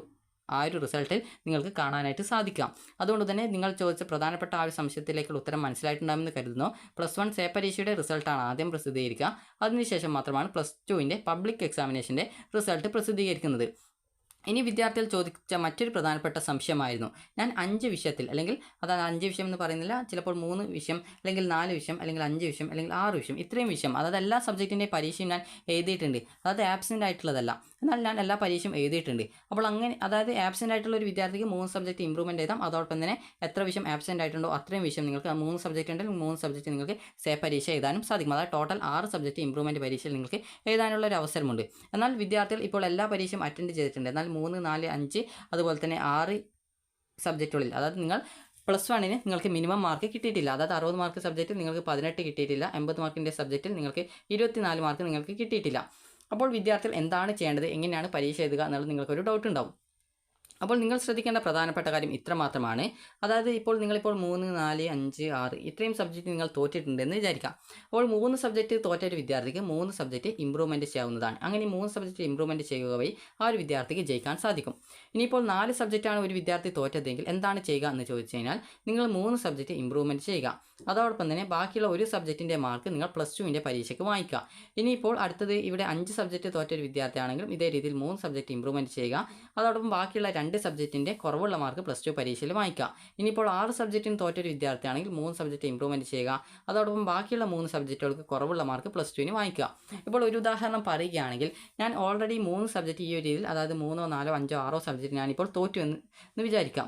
ആ ഒരു റിസൾട്ടിൽ നിങ്ങൾക്ക് കാണാനായിട്ട് സാധിക്കാം. അതുകൊണ്ട് തന്നെ നിങ്ങൾ ചോദിച്ച പ്രധാനപ്പെട്ട ആ ഒരു സംശയത്തിലേക്കുള്ള ഉത്തരം മനസ്സിലായിട്ടുണ്ടാകുമെന്ന് കരുതുന്നു. പ്ലസ് വൺ സേ പരീക്ഷയുടെ റിസൾട്ടാണ് ആദ്യം പ്രസിദ്ധീകരിക്കുക. അതിനുശേഷം മാത്രമാണ് പ്ലസ് ടുവിൻ്റെ പബ്ലിക് എക്സാമിനേഷൻ്റെ റിസൾട്ട് പ്രസിദ്ധീകരിക്കുന്നത്. ഇനി വിദ്യാർത്ഥികൾ ചോദിച്ച മറ്റൊരു പ്രധാനപ്പെട്ട സംശയമായിരുന്നു, ഞാൻ 5 വിഷയത്തിൽ, അല്ലെങ്കിൽ അതായത് 5 വിഷയം എന്ന് പറയുന്നില്ല, ചിലപ്പോൾ 3 വിഷയം അല്ലെങ്കിൽ 4 വിഷയം അല്ലെങ്കിൽ 5 വിഷയം അല്ലെങ്കിൽ 6 വിഷയം, ഇത്രയും വിഷയം, അതായത് എല്ലാ സബ്ജക്റ്റിൻ്റെ പരീക്ഷയും ഞാൻ എഴുതിയിട്ടുണ്ട്. അതായത് ആബ്സെൻ്റ് ആയിട്ടുള്ളതല്ല, എന്നാൽ ഞാൻ എല്ലാ പരീക്ഷയും എഴുതിയിട്ടുണ്ട്. അപ്പോൾ അങ്ങനെ, അതായത് ആബ്സെൻ്റ് ആയിട്ടുള്ള ഒരു വിദ്യാർത്ഥിക്ക് 3 സബ്ജക്റ്റ് ഇംപ്രൂവ്മെൻറ്റ് എഴുതാം. അതോടൊപ്പം തന്നെ എത്ര വിഷയം ആബ്സെൻ്റ് ആയിട്ടുണ്ടോ അത്രയും വിഷയം നിങ്ങൾക്ക് 3 സബ്ജക്റ്റ് ഉണ്ടെങ്കിൽ 3 സബ്ജക്റ്റ് നിങ്ങൾക്ക് സേ പരീക്ഷ എഴുതാനും സാധിക്കും. അതായത് ടോട്ടൽ 6 സബ്ജക്റ്റ് ഇംപ്രൂവ്മെൻറ്റ് പരീക്ഷയിൽ നിങ്ങൾക്ക് എഴുതാനുള്ള ഒരു അവസരമുണ്ട്. എന്നാൽ വിദ്യാർത്ഥികൾ ഇപ്പോൾ എല്ലാ പരീക്ഷയും അറ്റൻഡ് ചെയ്തിട്ടുണ്ട്. എന്നാൽ 3, 4, 5 അതുപോലെ തന്നെ 6 സബ്ജക്റ്റുകളിൽ, അതായത് നിങ്ങൾ പ്ലസ് വണ്ണിന് നിങ്ങൾക്ക് മിനിമം മാർക്ക് കിട്ടിയിട്ടില്ല. അതായത് 60 മാർക്ക് സബ്ജക്റ്റിൽ നിങ്ങൾക്ക് 18 കിട്ടിയിട്ടില്ല. 80 മാർക്കിൻ്റെ സബ്ജക്റ്റിൽ നിങ്ങൾക്ക് 24 മാർക്ക് നിങ്ങൾക്ക് കിട്ടിയിട്ടില്ല. അപ്പോൾ വിദ്യാർത്ഥികൾ എന്താണ് ചെയ്യേണ്ടത്, എങ്ങനെയാണ് പരീക്ഷ എഴുതുക എന്നുള്ളത് നിങ്ങൾക്കൊരു ഡൗട്ട് ഉണ്ടാവും. അപ്പോൾ നിങ്ങൾ ശ്രദ്ധിക്കേണ്ട പ്രധാനപ്പെട്ട കാര്യം ഇത്ര മാത്രമാണ്. അതായത് നിങ്ങളിപ്പോൾ 3, 4, 5, 6 ഇത്രയും സബ്ജക്റ്റ് നിങ്ങൾ തോറ്റിട്ടുണ്ടെന്ന് വിചാരിക്കാം. അപ്പോൾ 3 സബ്ജക്റ്റ് തോറ്റ ഒരു വിദ്യാർത്ഥിക്ക് 3 സബ്ജക്റ്റ് ഇംപ്രൂവ്മെൻറ്റ് ചെയ്യാവുന്നതാണ്. അങ്ങനെ 3 സബ്ജക്റ്റ് ഇംപ്രൂവ്മെൻറ്റ് ചെയ്യുക വഴി ആ ഒരു വിദ്യാർത്ഥിക്ക് ജയിക്കാൻ സാധിക്കും. ഇനിയിപ്പോൾ 4 സബ്ജക്റ്റാണ് ഒരു വിദ്യാർത്ഥി തോറ്റതെങ്കിൽ എന്താണ് ചെയ്യുക എന്ന് ചോദിച്ചു കഴിഞ്ഞാൽ നിങ്ങൾ 3 സബ്ജക്റ്റ് ഇംപ്രൂവ്മെൻറ്റ് ചെയ്യുക. അതോടൊപ്പം തന്നെ ബാക്കിയുള്ള ഒരു സബ്ജക്റ്റിൻ്റെ മാർക്ക് നിങ്ങൾ പ്ലസ് ടുവിൻ്റെ പരീക്ഷയ്ക്ക് വാങ്ങിക്കുക. ഇനിയിപ്പോൾ അടുത്തത് ഇവിടെ 5 സബ്ജക്റ്റ് തോറ്റ ഒരു വിദ്യാർത്ഥിയാണെങ്കിലും ഇതേ രീതിയിൽ 3 സബ്ജക്റ്റ് ഇംപ്രൂവ്മെൻറ്റ് ചെയ്യുക. അതോടൊപ്പം ബാക്കിയുള്ള 2 സബ്ജക്റ്റിൻ്റെ കുറവുള്ള മാർക്ക് പ്ലസ് ടു പരീക്ഷയിൽ വാങ്ങിക്കുക. ഇനിയിപ്പോൾ 6 സബ്ജക്റ്റിന് തോറ്റൊരു വിദ്യാർത്ഥിയാണെങ്കിൽ 3 സബ്ജക്റ്റ് ഇംപ്രൂവ്മെൻറ്റ് ചെയ്യുക. അതോടൊപ്പം ബാക്കിയുള്ള 3 സബ്ജക്റ്റുകൾക്ക് കുറവുള്ള മാർക്ക് പ്ലസ് ടുവിന് വാങ്ങിക്കുക. ഇപ്പോൾ ഒരു ഉദാഹരണം പറയുകയാണെങ്കിൽ, ഞാൻ ഓൾറെഡി 3 സബ്ജക്റ്റ് ഈ ഒരു രീതിയിൽ, അതായത് 3, 4, 5, 6 സബ്ജക്റ്റ് ഞാനിപ്പോൾ തോറ്റു എന്ന് വിചാരിക്കാം.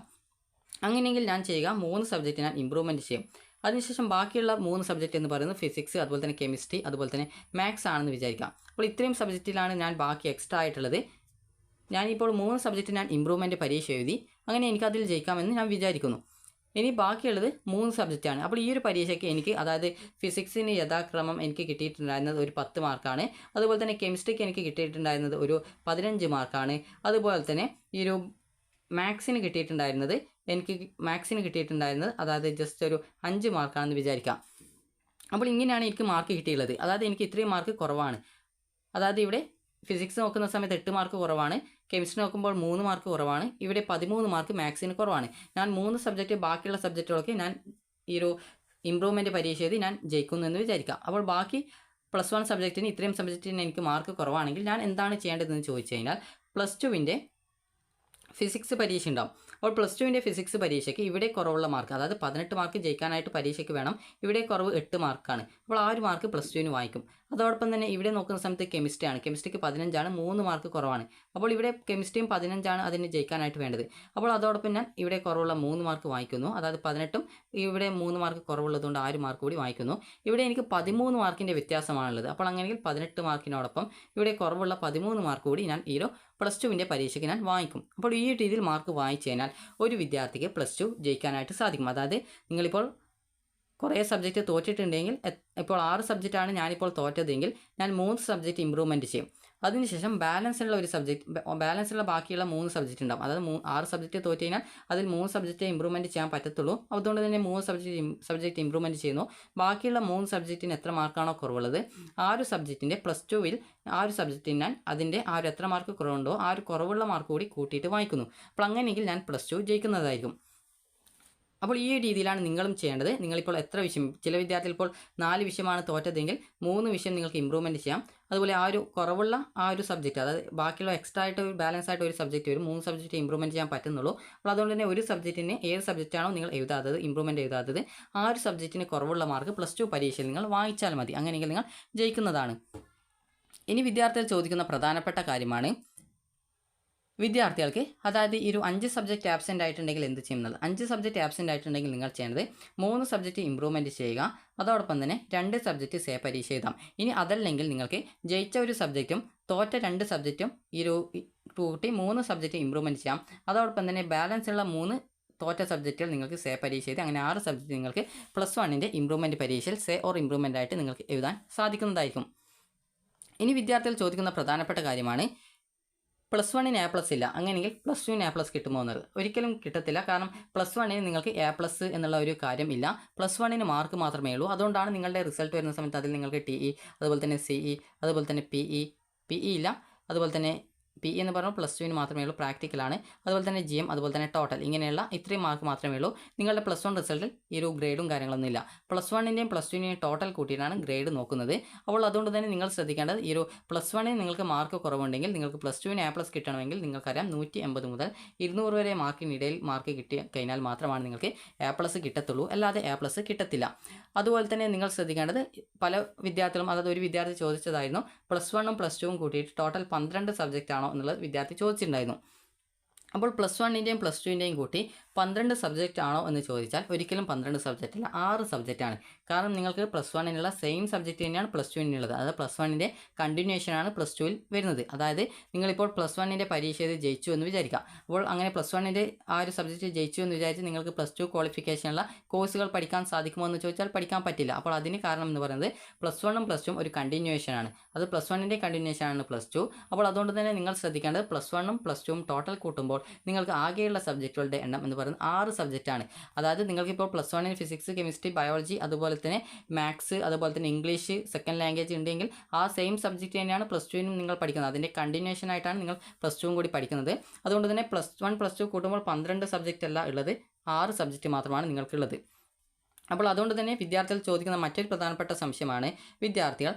അങ്ങനെയെങ്കിൽ ഞാൻ ചെയ്യുക 3 സബ്ജക്റ്റ് ഞാൻ ഇംപ്രൂവ്മെൻറ്റ് ചെയ്യും. അതിനുശേഷം ബാക്കിയുള്ള 3 സബ്ജക്റ്റ് എന്ന് പറയുന്നത് ഫിസിക്സ്, അതുപോലെ തന്നെ കെമിസ്ട്രി, അതുപോലെ തന്നെ മാത്സ് ആണെന്ന് വിചാരിക്കാം. അപ്പോൾ ഇത്രയും സബ്ജക്റ്റിലാണ് ഞാൻ ബാക്കി എക്സ്ട്രാ ആയിട്ടുള്ളത്. ഞാനിപ്പോൾ 3 സബ്ജക്റ്റ് ഞാൻ ഇംപ്രൂവ്മെൻറ്റ് പരീക്ഷ എഴുതി. അങ്ങനെ എനിക്കതിൽ ജയിക്കാമെന്ന് ഞാൻ വിചാരിക്കുന്നു. ഇനി ബാക്കിയുള്ളത് 3 സബ്ജക്റ്റാണ്. അപ്പോൾ ഈ ഒരു പരീക്ഷയ്ക്ക് എനിക്ക്, അതായത് ഫിസിക്സിന് യഥാക്രമം എനിക്ക് കിട്ടിയിട്ടുണ്ടായിരുന്നത് ഒരു 10 മാർക്കാണ്. അതുപോലെ തന്നെ കെമിസ്ട്രിക്ക് എനിക്ക് കിട്ടിയിട്ടുണ്ടായിരുന്നത് ഒരു 15 മാർക്കാണ്. അതുപോലെ തന്നെ ഈ ഒരു മാത്സിന് കിട്ടിയിട്ടുണ്ടായിരുന്നത് അതായത് ജസ്റ്റ് ഒരു 5 മാർക്കാണെന്ന് വിചാരിക്കാം. അപ്പോൾ ഇങ്ങനെയാണ് എനിക്ക് മാർക്ക് കിട്ടിയുള്ളത്. അതായത് എനിക്ക് ഇത്രയും മാർക്ക് കുറവാണ്. അതായത് ഇവിടെ ഫിസിക്സ് നോക്കുന്ന സമയത്ത് 8 മാർക്ക് കുറവാണ്, കെമിസ്ട്രി നോക്കുമ്പോൾ 3 മാർക്ക് കുറവാണ്, ഇവിടെ 13 മാർക്ക് മാത്സിന് കുറവാണ്. ഞാൻ 3 സബ്ജക്റ്റ്, ബാക്കിയുള്ള സബ്ജക്റ്റുകളൊക്കെ ഞാൻ ഈ ഒരു ഇംപ്രൂവ്മെൻറ്റ് പരീക്ഷ എഴുതി ഞാൻ ജയിക്കുന്നു എന്ന് വിചാരിക്കാം. അപ്പോൾ ബാക്കി പ്ലസ് 1 സബ്ജക്റ്റിന്, ഇത്രയും സബ്ജക്റ്റിന് എനിക്ക് മാർക്ക് കുറവാണെങ്കിൽ ഞാൻ എന്താണ് ചെയ്യേണ്ടതെന്ന് ചോദിച്ചു കഴിഞ്ഞാൽ, പ്ലസ് ടുവിൻ്റെ ഫിസിക്സ് പരീക്ഷ ഉണ്ടാവും. അപ്പോൾ പ്ലസ് ടുവിൻ്റെ ഫിസിക്സ് പരീക്ഷയ്ക്ക് ഇവിടെ കുറവുള്ള മാർക്ക്, അതായത് 18 മാർക്ക് ജയിക്കാനായിട്ട് പരീക്ഷയ്ക്ക് വേണം, ഇവിടെ കുറവ് 8 മാർക്കാണ്. അപ്പോൾ ആ ഒരു മാർക്ക് പ്ലസ് ടുവിന് വായിക്കും. അതോടൊപ്പം തന്നെ ഇവിടെ നോക്കുന്ന സമയത്ത് കെമിസ്ട്രിയാണ്, കെമിസ്ട്രിക്ക് 15 3 മാർക്ക് കുറവാണ്. അപ്പോൾ ഇവിടെ കെമിസ്ട്രിയും 15 അതിന് ജയിക്കാനായിട്ട് വേണ്ടത്. അപ്പോൾ അതോടൊപ്പം ഞാൻ ഇവിടെ കുറവുള്ള 3 മാർക്ക് വായിക്കുന്നു, അതായത് 18ഉം ഇവിടെ 3 മാർക്ക് കുറവുള്ളതുകൊണ്ട് 6 മാർക്ക് കൂടി വായിക്കുന്നു. ഇവിടെ എനിക്ക് 13 മാർക്കിൻ്റെ വ്യത്യാസമാണുള്ളത്. അപ്പോൾ അങ്ങനെയെങ്കിൽ 18 മാർക്കിനോടൊപ്പം ഇവിടെ കുറവുള്ള 13 മാർക്ക് കൂടി ഞാൻ ഈ ഒരു പ്ലസ് ടുവിൻ്റെ പരീക്ഷയ്ക്ക് ഞാൻ വാങ്ങിക്കും. അപ്പോൾ ഈ രീതിയിൽ മാർക്ക് വായിച്ചു കഴിഞ്ഞാൽ ഒരു വിദ്യാർത്ഥിക്ക് പ്ലസ് ടു ജയിക്കാനായിട്ട് സാധിക്കും. അതായത് നിങ്ങളിപ്പോൾ കുറേ സബ്ജക്റ്റ് തോറ്റിട്ടുണ്ടെങ്കിൽ, ഇപ്പോൾ 6 സബ്ജക്റ്റാണ് ഞാനിപ്പോൾ തോറ്റതെങ്കിൽ ഞാൻ 3 സബ്ജക്റ്റ് ഇമ്പ്രൂവ്മെൻറ്റ് ചെയ്യും. അതിനുശേഷം ബാലൻസുള്ള ഒരു സബ്ജക്റ്റ്, ബാലൻസുള്ള ബാക്കിയുള്ള 3 സബ്ജക്റ്റ് ഉണ്ടാവും. അതായത് 6 സബ്ജക്റ്റ് തോറ്റ് കഴിഞ്ഞാൽ അതിൽ 3 സബ്ജക്റ്റ് ഇമ്പ്രൂവ്മെൻറ്റ് ചെയ്യാൻ പറ്റത്തുള്ളൂ. അതുകൊണ്ട് തന്നെ 3 സബ്ജക്റ്റ് ഇമ്പ്രൂവ്മെൻറ്റ് ചെയ്യുന്നു. ബാക്കിയുള്ള 3 സബ്ജക്റ്റിന് എത്ര മാർക്കാണോ കുറവുള്ളത്, ആ ഒരു സബ്ജക്റ്റിൻ്റെ പ്ലസ് ടുവിൽ ആ ഒരു സബ്ജക്റ്റിന് ഞാൻ അതിൻ്റെ ആ ഒരു എത്ര മാർക്ക് കുറവുണ്ടോ ആ ഒരു കുറവുള്ള മാർക്ക് കൂടി കൂട്ടിയിട്ട് വായിക്കുന്നു. അപ്പോൾ അങ്ങനെയെങ്കിൽ ഞാൻ പ്ലസ് ടു ജയിക്കുന്നതായിരിക്കും. അപ്പോൾ ഈ രീതിയിലാണ് നിങ്ങളും ചെയ്യേണ്ടത്. നിങ്ങളിപ്പോൾ എത്ര വിഷയം, ചില വിദ്യാർത്ഥികൾ ഇപ്പോൾ 4 വിഷയമാണ് തോറ്റതെങ്കിൽ 3 വിഷയം നിങ്ങൾക്ക് ഇമ്പ്രൂവ്മെൻറ്റ് ചെയ്യാം. അതുപോലെ ആ ഒരു കുറവുള്ള ആ ഒരു സബ്ജക്റ്റ്, അതായത് ബാക്കിയുള്ള എക്സ്ട്രാ ആയിട്ട് ബാലൻസ് ആയിട്ട് ഒരു സബ്ജക്റ്റ് വരും, 3 സബ്ജക്റ്റ് ഇമ്പ്രൂവ്മെൻറ്റ് ചെയ്യാൻ പറ്റുന്നുള്ളൂ. അപ്പോൾ അതുകൊണ്ട് തന്നെ ഒരു സബ്ജക്റ്റിന് ഏത് സബ്ജക്റ്റാണോ നിങ്ങൾ എഴുതാത്തത്, ഇമ്പ്രൂവ്മെൻറ്റ് എഴുതാത്തത്, ആ ഒരു സബ്ജക്റ്റിന് കുറവുള്ള മാർക്ക് പ്ലസ് ടു പരീക്ഷയിൽ നിങ്ങൾ വാങ്ങിച്ചാൽ മതി. അങ്ങനെയെങ്കിൽ നിങ്ങൾ ജയിക്കുന്നതാണ്. ഇനി വിദ്യാർത്ഥികൾ ചോദിക്കുന്ന പ്രധാനപ്പെട്ട കാര്യമാണ് വിദ്യാർത്ഥികൾക്ക്, അതായത് ഈ ഒരു 5 സബ്ജക്റ്റ് ആബ്സെൻ്റ് ആയിട്ടുണ്ടെങ്കിൽ എന്ത് ചെയ്യുന്നത്. 5 സബ്ജക്റ്റ് ആബ്സെൻ്റ് ആയിട്ടുണ്ടെങ്കിൽ നിങ്ങൾ ചെയ്യേണ്ടത് 3 സബ്ജക്റ്റ് ഇമ്പ്രൂവ്മെൻറ്റ് ചെയ്യുക, അതോടൊപ്പം തന്നെ 2 സബ്ജക്റ്റ് സേ പരീക്ഷ എഴുതാം. ഇനി അതല്ലെങ്കിൽ നിങ്ങൾക്ക് ജയിച്ച ഒരു സബ്ജക്റ്റും തോറ്റ 2 സബ്ജക്റ്റും ഈ ഒരു കൂട്ടി 3 സബ്ജക്റ്റ് ഇമ്പ്രൂവ്മെൻറ്റ് ചെയ്യാം. അതോടൊപ്പം തന്നെ ബാലൻസ് ഉള്ള 3 തോറ്റ സബ്ജക്റ്റുകൾ നിങ്ങൾക്ക് സേ പരീക്ഷ ചെയ്ത് അങ്ങനെ 6 സബ്ജക്റ്റ് നിങ്ങൾക്ക് പ്ലസ് 1ൻ്റെ ഇമ്പ്രൂവ്മെൻറ്റ് പരീക്ഷയിൽ സേ ഓർ ഇമ്പ്രൂവ്മെൻ്റ് ആയിട്ട് നിങ്ങൾക്ക് എഴുതാൻ സാധിക്കുന്നതായിരിക്കും. ഇനി വിദ്യാർത്ഥികൾ ചോദിക്കുന്ന പ്രധാനപ്പെട്ട കാര്യമാണ് പ്ലസ് 1ന് A+ ഇല്ല, അങ്ങനെയെങ്കിൽ പ്ലസ് 2ന് A+ കിട്ടുമോ എന്നത്. ഒരിക്കലും കിട്ടത്തില്ല. കാരണം പ്ലസ് 1ന് നിങ്ങൾക്ക് A+ എന്നുള്ള ഒരു കാര്യം ഇല്ല. പ്ലസ് 1ന് മാർക്ക് മാത്രമേ ഉള്ളൂ. അതുകൊണ്ടാണ് നിങ്ങളുടെ റിസൾട്ട് വരുന്ന സമയത്ത് അതിൽ നിങ്ങൾക്ക് TE, അതുപോലെ തന്നെ CE, അതുപോലെ തന്നെ PE ഇല്ല, അതുപോലെ തന്നെ PE എന്ന് പറഞ്ഞാൽ പ്ലസ് 2ന് മാത്രമേ ഉള്ളൂ, പ്രാക്ടിക്കലാണ്. അതുപോലെ തന്നെ GM, അതുപോലെ തന്നെ ടോട്ടൽ, ഇങ്ങനെയുള്ള ഇത്രയും മാർക്ക് മാത്രമേ ഉള്ളൂ. നിങ്ങളുടെ പ്ലസ് 1 റിസൾട്ടിൽ ഈ ഒരു ഗ്രേഡും കാര്യങ്ങളൊന്നും ഇല്ല. പ്ലസ് 1ൻ്റെയും പ്ലസ് 2ൻ്റെയും ടോട്ടൽ കൂട്ടിയിട്ടാണ് ഗ്രേഡ് നോക്കുന്നത്. അപ്പോൾ അതുകൊണ്ട് തന്നെ നിങ്ങൾ ശ്രദ്ധിക്കേണ്ടത് ഈ ഒരു പ്ലസ് 1ന് നിങ്ങൾക്ക് മാർക്ക് കുറവുണ്ടെങ്കിൽ നിങ്ങൾക്ക് പ്ലസ് 2ന് A+ കിട്ടണമെങ്കിൽ നിങ്ങൾക്കറിയാം 180 മുതൽ 200 വരെ മാർക്കിനിടയിൽ മാർക്ക് കിട്ടി കഴിഞ്ഞാൽ മാത്രമാണ് നിങ്ങൾക്ക് A+ കിട്ടത്തുള്ളൂ, അല്ലാതെ A+ കിട്ടത്തില്ല. അതുപോലെ തന്നെ നിങ്ങൾ ശ്രദ്ധിക്കേണ്ടത് പല വിദ്യാർത്ഥികളും, അതായത് ഒരു വിദ്യാർത്ഥി ചോദിച്ചതായിരുന്നു പ്ലസ് 1ഉം പ്ലസ് 2ഉം കൂട്ടിയിട്ട് ടോട്ടൽ 12 സബ്ജക്റ്റ് ആണോ എന്നുള്ളത് വിദ്യാർത്ഥി ചോദിച്ചിട്ടുണ്ടായിരുന്നു. അപ്പോൾ പ്ലസ് 1ൻ്റെയും പ്ലസ് 2ൻ്റെയും കൂട്ടി 12 സബ്ജക്റ്റ് ആണോ എന്ന് ചോദിച്ചാൽ ഒരിക്കലും 12 സബ്ജക്റ്റ് അല്ല, 6 സബ്ജക്റ്റാണ്. കാരണം നിങ്ങൾക്ക് പ്ലസ് 1നുള്ള സെയിം സബ്ജക്റ്റ് തന്നെയാണ് പ്ലസ് 2നുള്ളത്. അതായത് പ്ലസ് 1ൻ്റെ കണ്ടിന്യൂഷനാണ് പ്ലസ് 2ൽ വരുന്നത്. അതായത് നിങ്ങളിപ്പോൾ പ്ലസ് 1ൻ്റെ പരീക്ഷ ചെയ്ത് ജയിച്ചു എന്ന് വിചാരിക്കുക. അപ്പോൾ അങ്ങനെ പ്ലസ് 1ൻ്റെ ആ ഒരു സബ്ജക്റ്റ് ജയിച്ചു എന്ന് വിചാരിച്ച് നിങ്ങൾക്ക് പ്ലസ് 2 ക്വാളിഫിക്കേഷനുള്ള കോഴ്സുകൾ പഠിക്കാൻ സാധിക്കുമോ എന്ന് ചോദിച്ചാൽ പഠിക്കാൻ പറ്റില്ല. അപ്പോൾ അതിന് കാരണം എന്ന് പറയുന്നത് പ്ലസ് 1ഉം പ്ലസ് 2ഉം ഒരു കണ്ടിന്യൂഷനാണ്. അത് പ്ലസ് 1ൻ്റെ കണ്ടിന്യൂഷനാണ് പ്ലസ് 2. അപ്പോൾ അതുകൊണ്ട് തന്നെ നിങ്ങൾ ശ്രദ്ധിക്കേണ്ടത് പ്ലസ് 1ഉം പ്ലസ് 2ഉം ടോട്ടൽ കൂട്ടുമ്പോൾ നിങ്ങൾക്ക് ആകെയുള്ള സബ്ജക്റ്റുകളുടെ എണ്ണം എന്ന് പറയുന്നത് 6 സബ്ജക്റ്റാണ്. അതായത് നിങ്ങൾക്കിപ്പോൾ പ്ലസ് 1ന് ഫിസിക്സ്, കെമിസ്ട്രി, ബയോളജി, അതുപോലെ തന്നെ മാത്സ്, അതുപോലെ തന്നെ ഇംഗ്ലീഷ് സെക്കൻഡ് ലാംഗ്വേജ് ഉണ്ടെങ്കിൽ ആ സെയിം സബ്ജക്റ്റ് തന്നെയാണ് പ്ലസ് 2നും നിങ്ങൾ പഠിക്കുന്നത്. അതിൻ്റെ കണ്ടിന്യൂഷൻ ആയിട്ടാണ് നിങ്ങൾ പ്ലസ് 2ഉം കൂടി പഠിക്കുന്നത്. അതുകൊണ്ട് തന്നെ പ്ലസ് 1 പ്ലസ് 2 കൂട്ടുമ്പോൾ 12 സബ്ജക്റ്റ് അല്ല ഉള്ളത്, 6 സബ്ജക്റ്റ് മാത്രമാണ് നിങ്ങൾക്കുള്ളത്. അപ്പോൾ അതുകൊണ്ട് തന്നെ വിദ്യാർത്ഥികൾ ചോദിക്കുന്ന മറ്റൊരു പ്രധാനപ്പെട്ട സംശയമാണ് വിദ്യാർത്ഥികൾ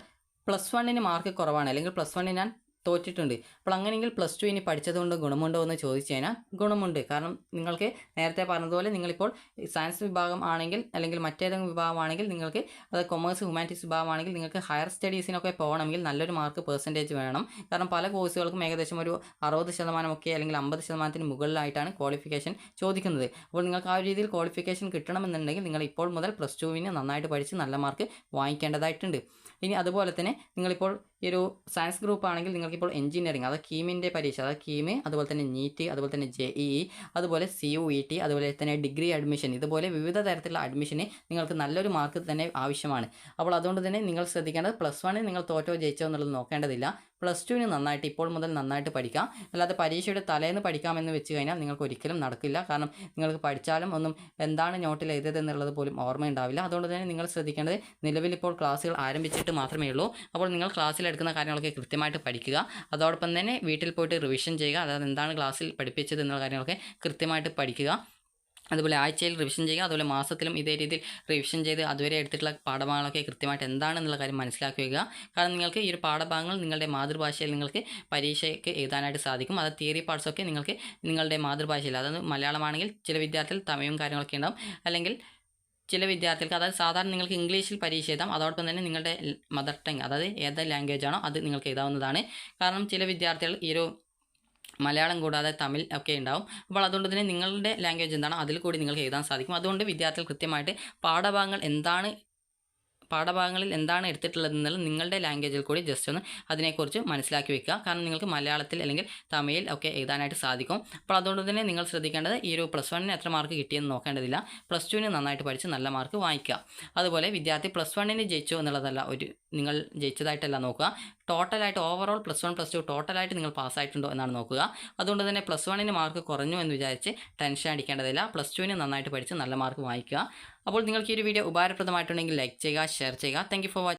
പ്ലസ് 1ന് മാർക്ക് കുറവാണ്, അല്ലെങ്കിൽ പ്ലസ് 1ന് ഞാൻ തോറ്റിട്ടുണ്ട്, അപ്പോൾ അങ്ങനെയെങ്കിൽ പ്ലസ് 2 ഇനി പഠിച്ചതുകൊണ്ട് ഗുണമുണ്ടോ എന്ന് ചോദിച്ചു കഴിഞ്ഞാൽ ഗുണമുണ്ട്. കാരണം നിങ്ങൾക്ക് നേരത്തെ പറഞ്ഞതുപോലെ നിങ്ങളിപ്പോൾ സയൻസ് വിഭാഗം ആണെങ്കിൽ അല്ലെങ്കിൽ മറ്റേതെങ്കിലും വിഭാഗമാണെങ്കിൽ നിങ്ങൾക്ക്, അത് കൊമേഴ്സ് ഹ്യൂമാനിറ്റീസ് വിഭാഗമാണെങ്കിൽ നിങ്ങൾക്ക് ഹയർ സ്റ്റഡീസിനൊക്കെ പോകണമെങ്കിൽ നല്ലൊരു മാർക്ക് പെർസെൻറ്റേജ് വേണം. കാരണം പല കോഴ്സുകൾക്കും ഏകദേശം ഒരു 60% ഒക്കെ അല്ലെങ്കിൽ 50% മുകളിലായിട്ടാണ് ക്വാളിഫിക്കേഷൻ ചോദിക്കുന്നത്. അപ്പോൾ നിങ്ങൾക്ക് ആ ഒരു രീതിയിൽ ക്വാളിഫിക്കേഷൻ കിട്ടണമെന്നുണ്ടെങ്കിൽ നിങ്ങൾ ഇപ്പോൾ മുതൽ പ്ലസ് 2ന് നന്നായിട്ട് പഠിച്ച് നല്ല മാർക്ക് വാങ്ങിക്കേണ്ടതായിട്ടുണ്ട്. ഇനി അതുപോലെ തന്നെ നിങ്ങളിപ്പോൾ ഈ ഒരു സയൻസ് ഗ്രൂപ്പ് ആണെങ്കിൽ നിങ്ങൾക്കിപ്പോൾ എഞ്ചിനീയറിംഗ്, അതായത് കീമിൻ്റെ പരീക്ഷ, അതായത് കീം, അതുപോലെ തന്നെ നീറ്റ്, അതുപോലെ തന്നെ JEE, അതുപോലെ CUET, അതുപോലെ തന്നെ ഡിഗ്രി അഡ്മിഷൻ, ഇതുപോലെ വിവിധ തരത്തിലുള്ള അഡ്മിഷന് നിങ്ങൾക്ക് നല്ലൊരു മാർക്ക് തന്നെ ആവശ്യമാണ്. അപ്പോൾ അതുകൊണ്ട് തന്നെ നിങ്ങൾ ശ്രദ്ധിക്കേണ്ടത് പ്ലസ് 1ന് നിങ്ങൾ തോറ്റോ ജയിച്ചോ എന്നുള്ളത് നോക്കേണ്ടതില്ല. പ്ലസ് 2ന് നന്നായിട്ട് ഇപ്പോൾ മുതൽ നന്നായിട്ട് പഠിക്കാം. അല്ലാതെ പരീക്ഷയുടെ തലേന്ന് പഠിക്കാമെന്ന് വെച്ച് കഴിഞ്ഞാൽ നിങ്ങൾക്ക് ഒരിക്കലും നടക്കില്ല. കാരണം നിങ്ങൾക്ക് പഠിച്ചാലും ഒന്നും എന്താണ് നോട്ടിൽ എഴുതിയത് എന്നുള്ളത് പോലും ഓർമ്മയുണ്ടാവില്ല. അതുകൊണ്ട് തന്നെ നിങ്ങൾ ശ്രദ്ധിക്കേണ്ടത് നിലവിൽ ഇപ്പോൾ ക്ലാസ്സുകൾ ആരംഭിച്ചിട്ട് മാത്രമേ ഉള്ളൂ. അപ്പോൾ നിങ്ങൾ ക്ലാസ്സിൽ എടുക്കുന്ന കാര്യങ്ങളൊക്കെ കൃത്യമായിട്ട് പഠിക്കുക. അതോടൊപ്പം തന്നെ വീട്ടിൽ പോയിട്ട് റിവിഷൻ ചെയ്യുക. അതായത് എന്താണ് ക്ലാസ്സിൽ പഠിപ്പിച്ചത് എന്നുള്ള കാര്യങ്ങളൊക്കെ കൃത്യമായിട്ട് പഠിക്കുക. അതുപോലെ ആഴ്ചയിൽ റിവിഷൻ ചെയ്യുക, അതുപോലെ മാസത്തിലും ഇതേ രീതിയിൽ റിവിഷൻ ചെയ്ത് അതുവരെ എടുത്തിട്ടുള്ള പാഠഭാഗങ്ങളൊക്കെ കൃത്യമായിട്ട് എന്താണെന്നുള്ള കാര്യം മനസ്സിലാക്കി വയ്ക്കുക. കാരണം നിങ്ങൾക്ക് ഈ ഒരു പാഠഭാഗങ്ങൾ നിങ്ങളുടെ മാതൃഭാഷയിൽ നിങ്ങൾക്ക് പരീക്ഷയ്ക്ക് എഴുതാനായിട്ട് സാധിക്കും. അത് തിയറി പാർട്സൊക്കെ നിങ്ങൾക്ക് നിങ്ങളുടെ മാതൃഭാഷയിൽ, അതായത് മലയാളമാണെങ്കിൽ ചില വിദ്യാർത്ഥികൾ തമിഴും കാര്യങ്ങളൊക്കെ ഉണ്ടാവും, അല്ലെങ്കിൽ ചില വിദ്യാർത്ഥികൾക്ക്, അതായത് സാധാരണ നിങ്ങൾക്ക് ഇംഗ്ലീഷിൽ പരീക്ഷ എഴുതാം, അതോടൊപ്പം തന്നെ നിങ്ങളുടെ മദർ ടങ്, അതായത് ഏത് ലാംഗ്വേജ് ആണോ അത് നിങ്ങൾക്ക് എഴുതാവുന്നതാണ്. കാരണം ചില വിദ്യാർത്ഥികൾ ഈ ഒരു മലയാളം കൂടാതെ തമിഴ് ഒക്കെ ഉണ്ടാവും. അപ്പോൾ അതുകൊണ്ട് തന്നെ നിങ്ങളുടെ ലാംഗ്വേജ് എന്താണോ അതിൽ കൂടി നിങ്ങൾക്ക് എഴുതാൻ സാധിക്കും. അതുകൊണ്ട് വിദ്യാർത്ഥികൾ കൃത്യമായിട്ട് പാഠഭാഗങ്ങളിൽ എന്താണ് എടുത്തിട്ടുള്ളത് എന്നുള്ളത് നിങ്ങളുടെ ലാംഗ്വേജിൽ കൂടി ജസ്റ്റ് ഒന്ന് അതിനെക്കുറിച്ച് മനസ്സിലാക്കി വെക്കുക. കാരണം നിങ്ങൾക്ക് മലയാളത്തിൽ അല്ലെങ്കിൽ തമിഴിൽ ഒക്കെ എഴുതാനായിട്ട് സാധിക്കും. അപ്പോൾ അതുകൊണ്ട് തന്നെ നിങ്ങൾ ശ്രദ്ധിക്കേണ്ടത് ഈ ഒരു +1 എത്ര മാർക്ക് കിട്ടിയെന്ന് നോക്കേണ്ടതില്ല, +2 നന്നായിട്ട് പഠിച്ച് നല്ല മാർക്ക് വാങ്ങിക്കുക. അതുപോലെ വിദ്യാർത്ഥി +1 ജയിച്ചു എന്നുള്ളതല്ല, നിങ്ങൾ ജയിച്ചതായിട്ടല്ല നോക്കുക, ടോട്ടലായിട്ട് ഓവറോൾ +1 +2 ടോട്ടലായിട്ട് നിങ്ങൾ പാസ്സായിട്ടുണ്ടോ എന്നാണ് നോക്കുക. അതുകൊണ്ട് തന്നെ +1 മാർക്ക് കുറഞ്ഞു എന്ന് വിചാരിച്ച് ടെൻഷൻ അടിക്കേണ്ടതില്ല, +2 നന്നായിട്ട് പഠിച്ച് നല്ല മാർക്ക് വാങ്ങിക്കുക. അപ്പോൾ നിങ്ങൾക്ക് ഈ ഒരു വീഡിയോ ഉപകാരപ്രദമായിട്ടുണ്ടെങ്കിൽ ലൈക്ക് ചെയ്യുക, ഷെയർ ചെയ്യുക. Thank you for watching.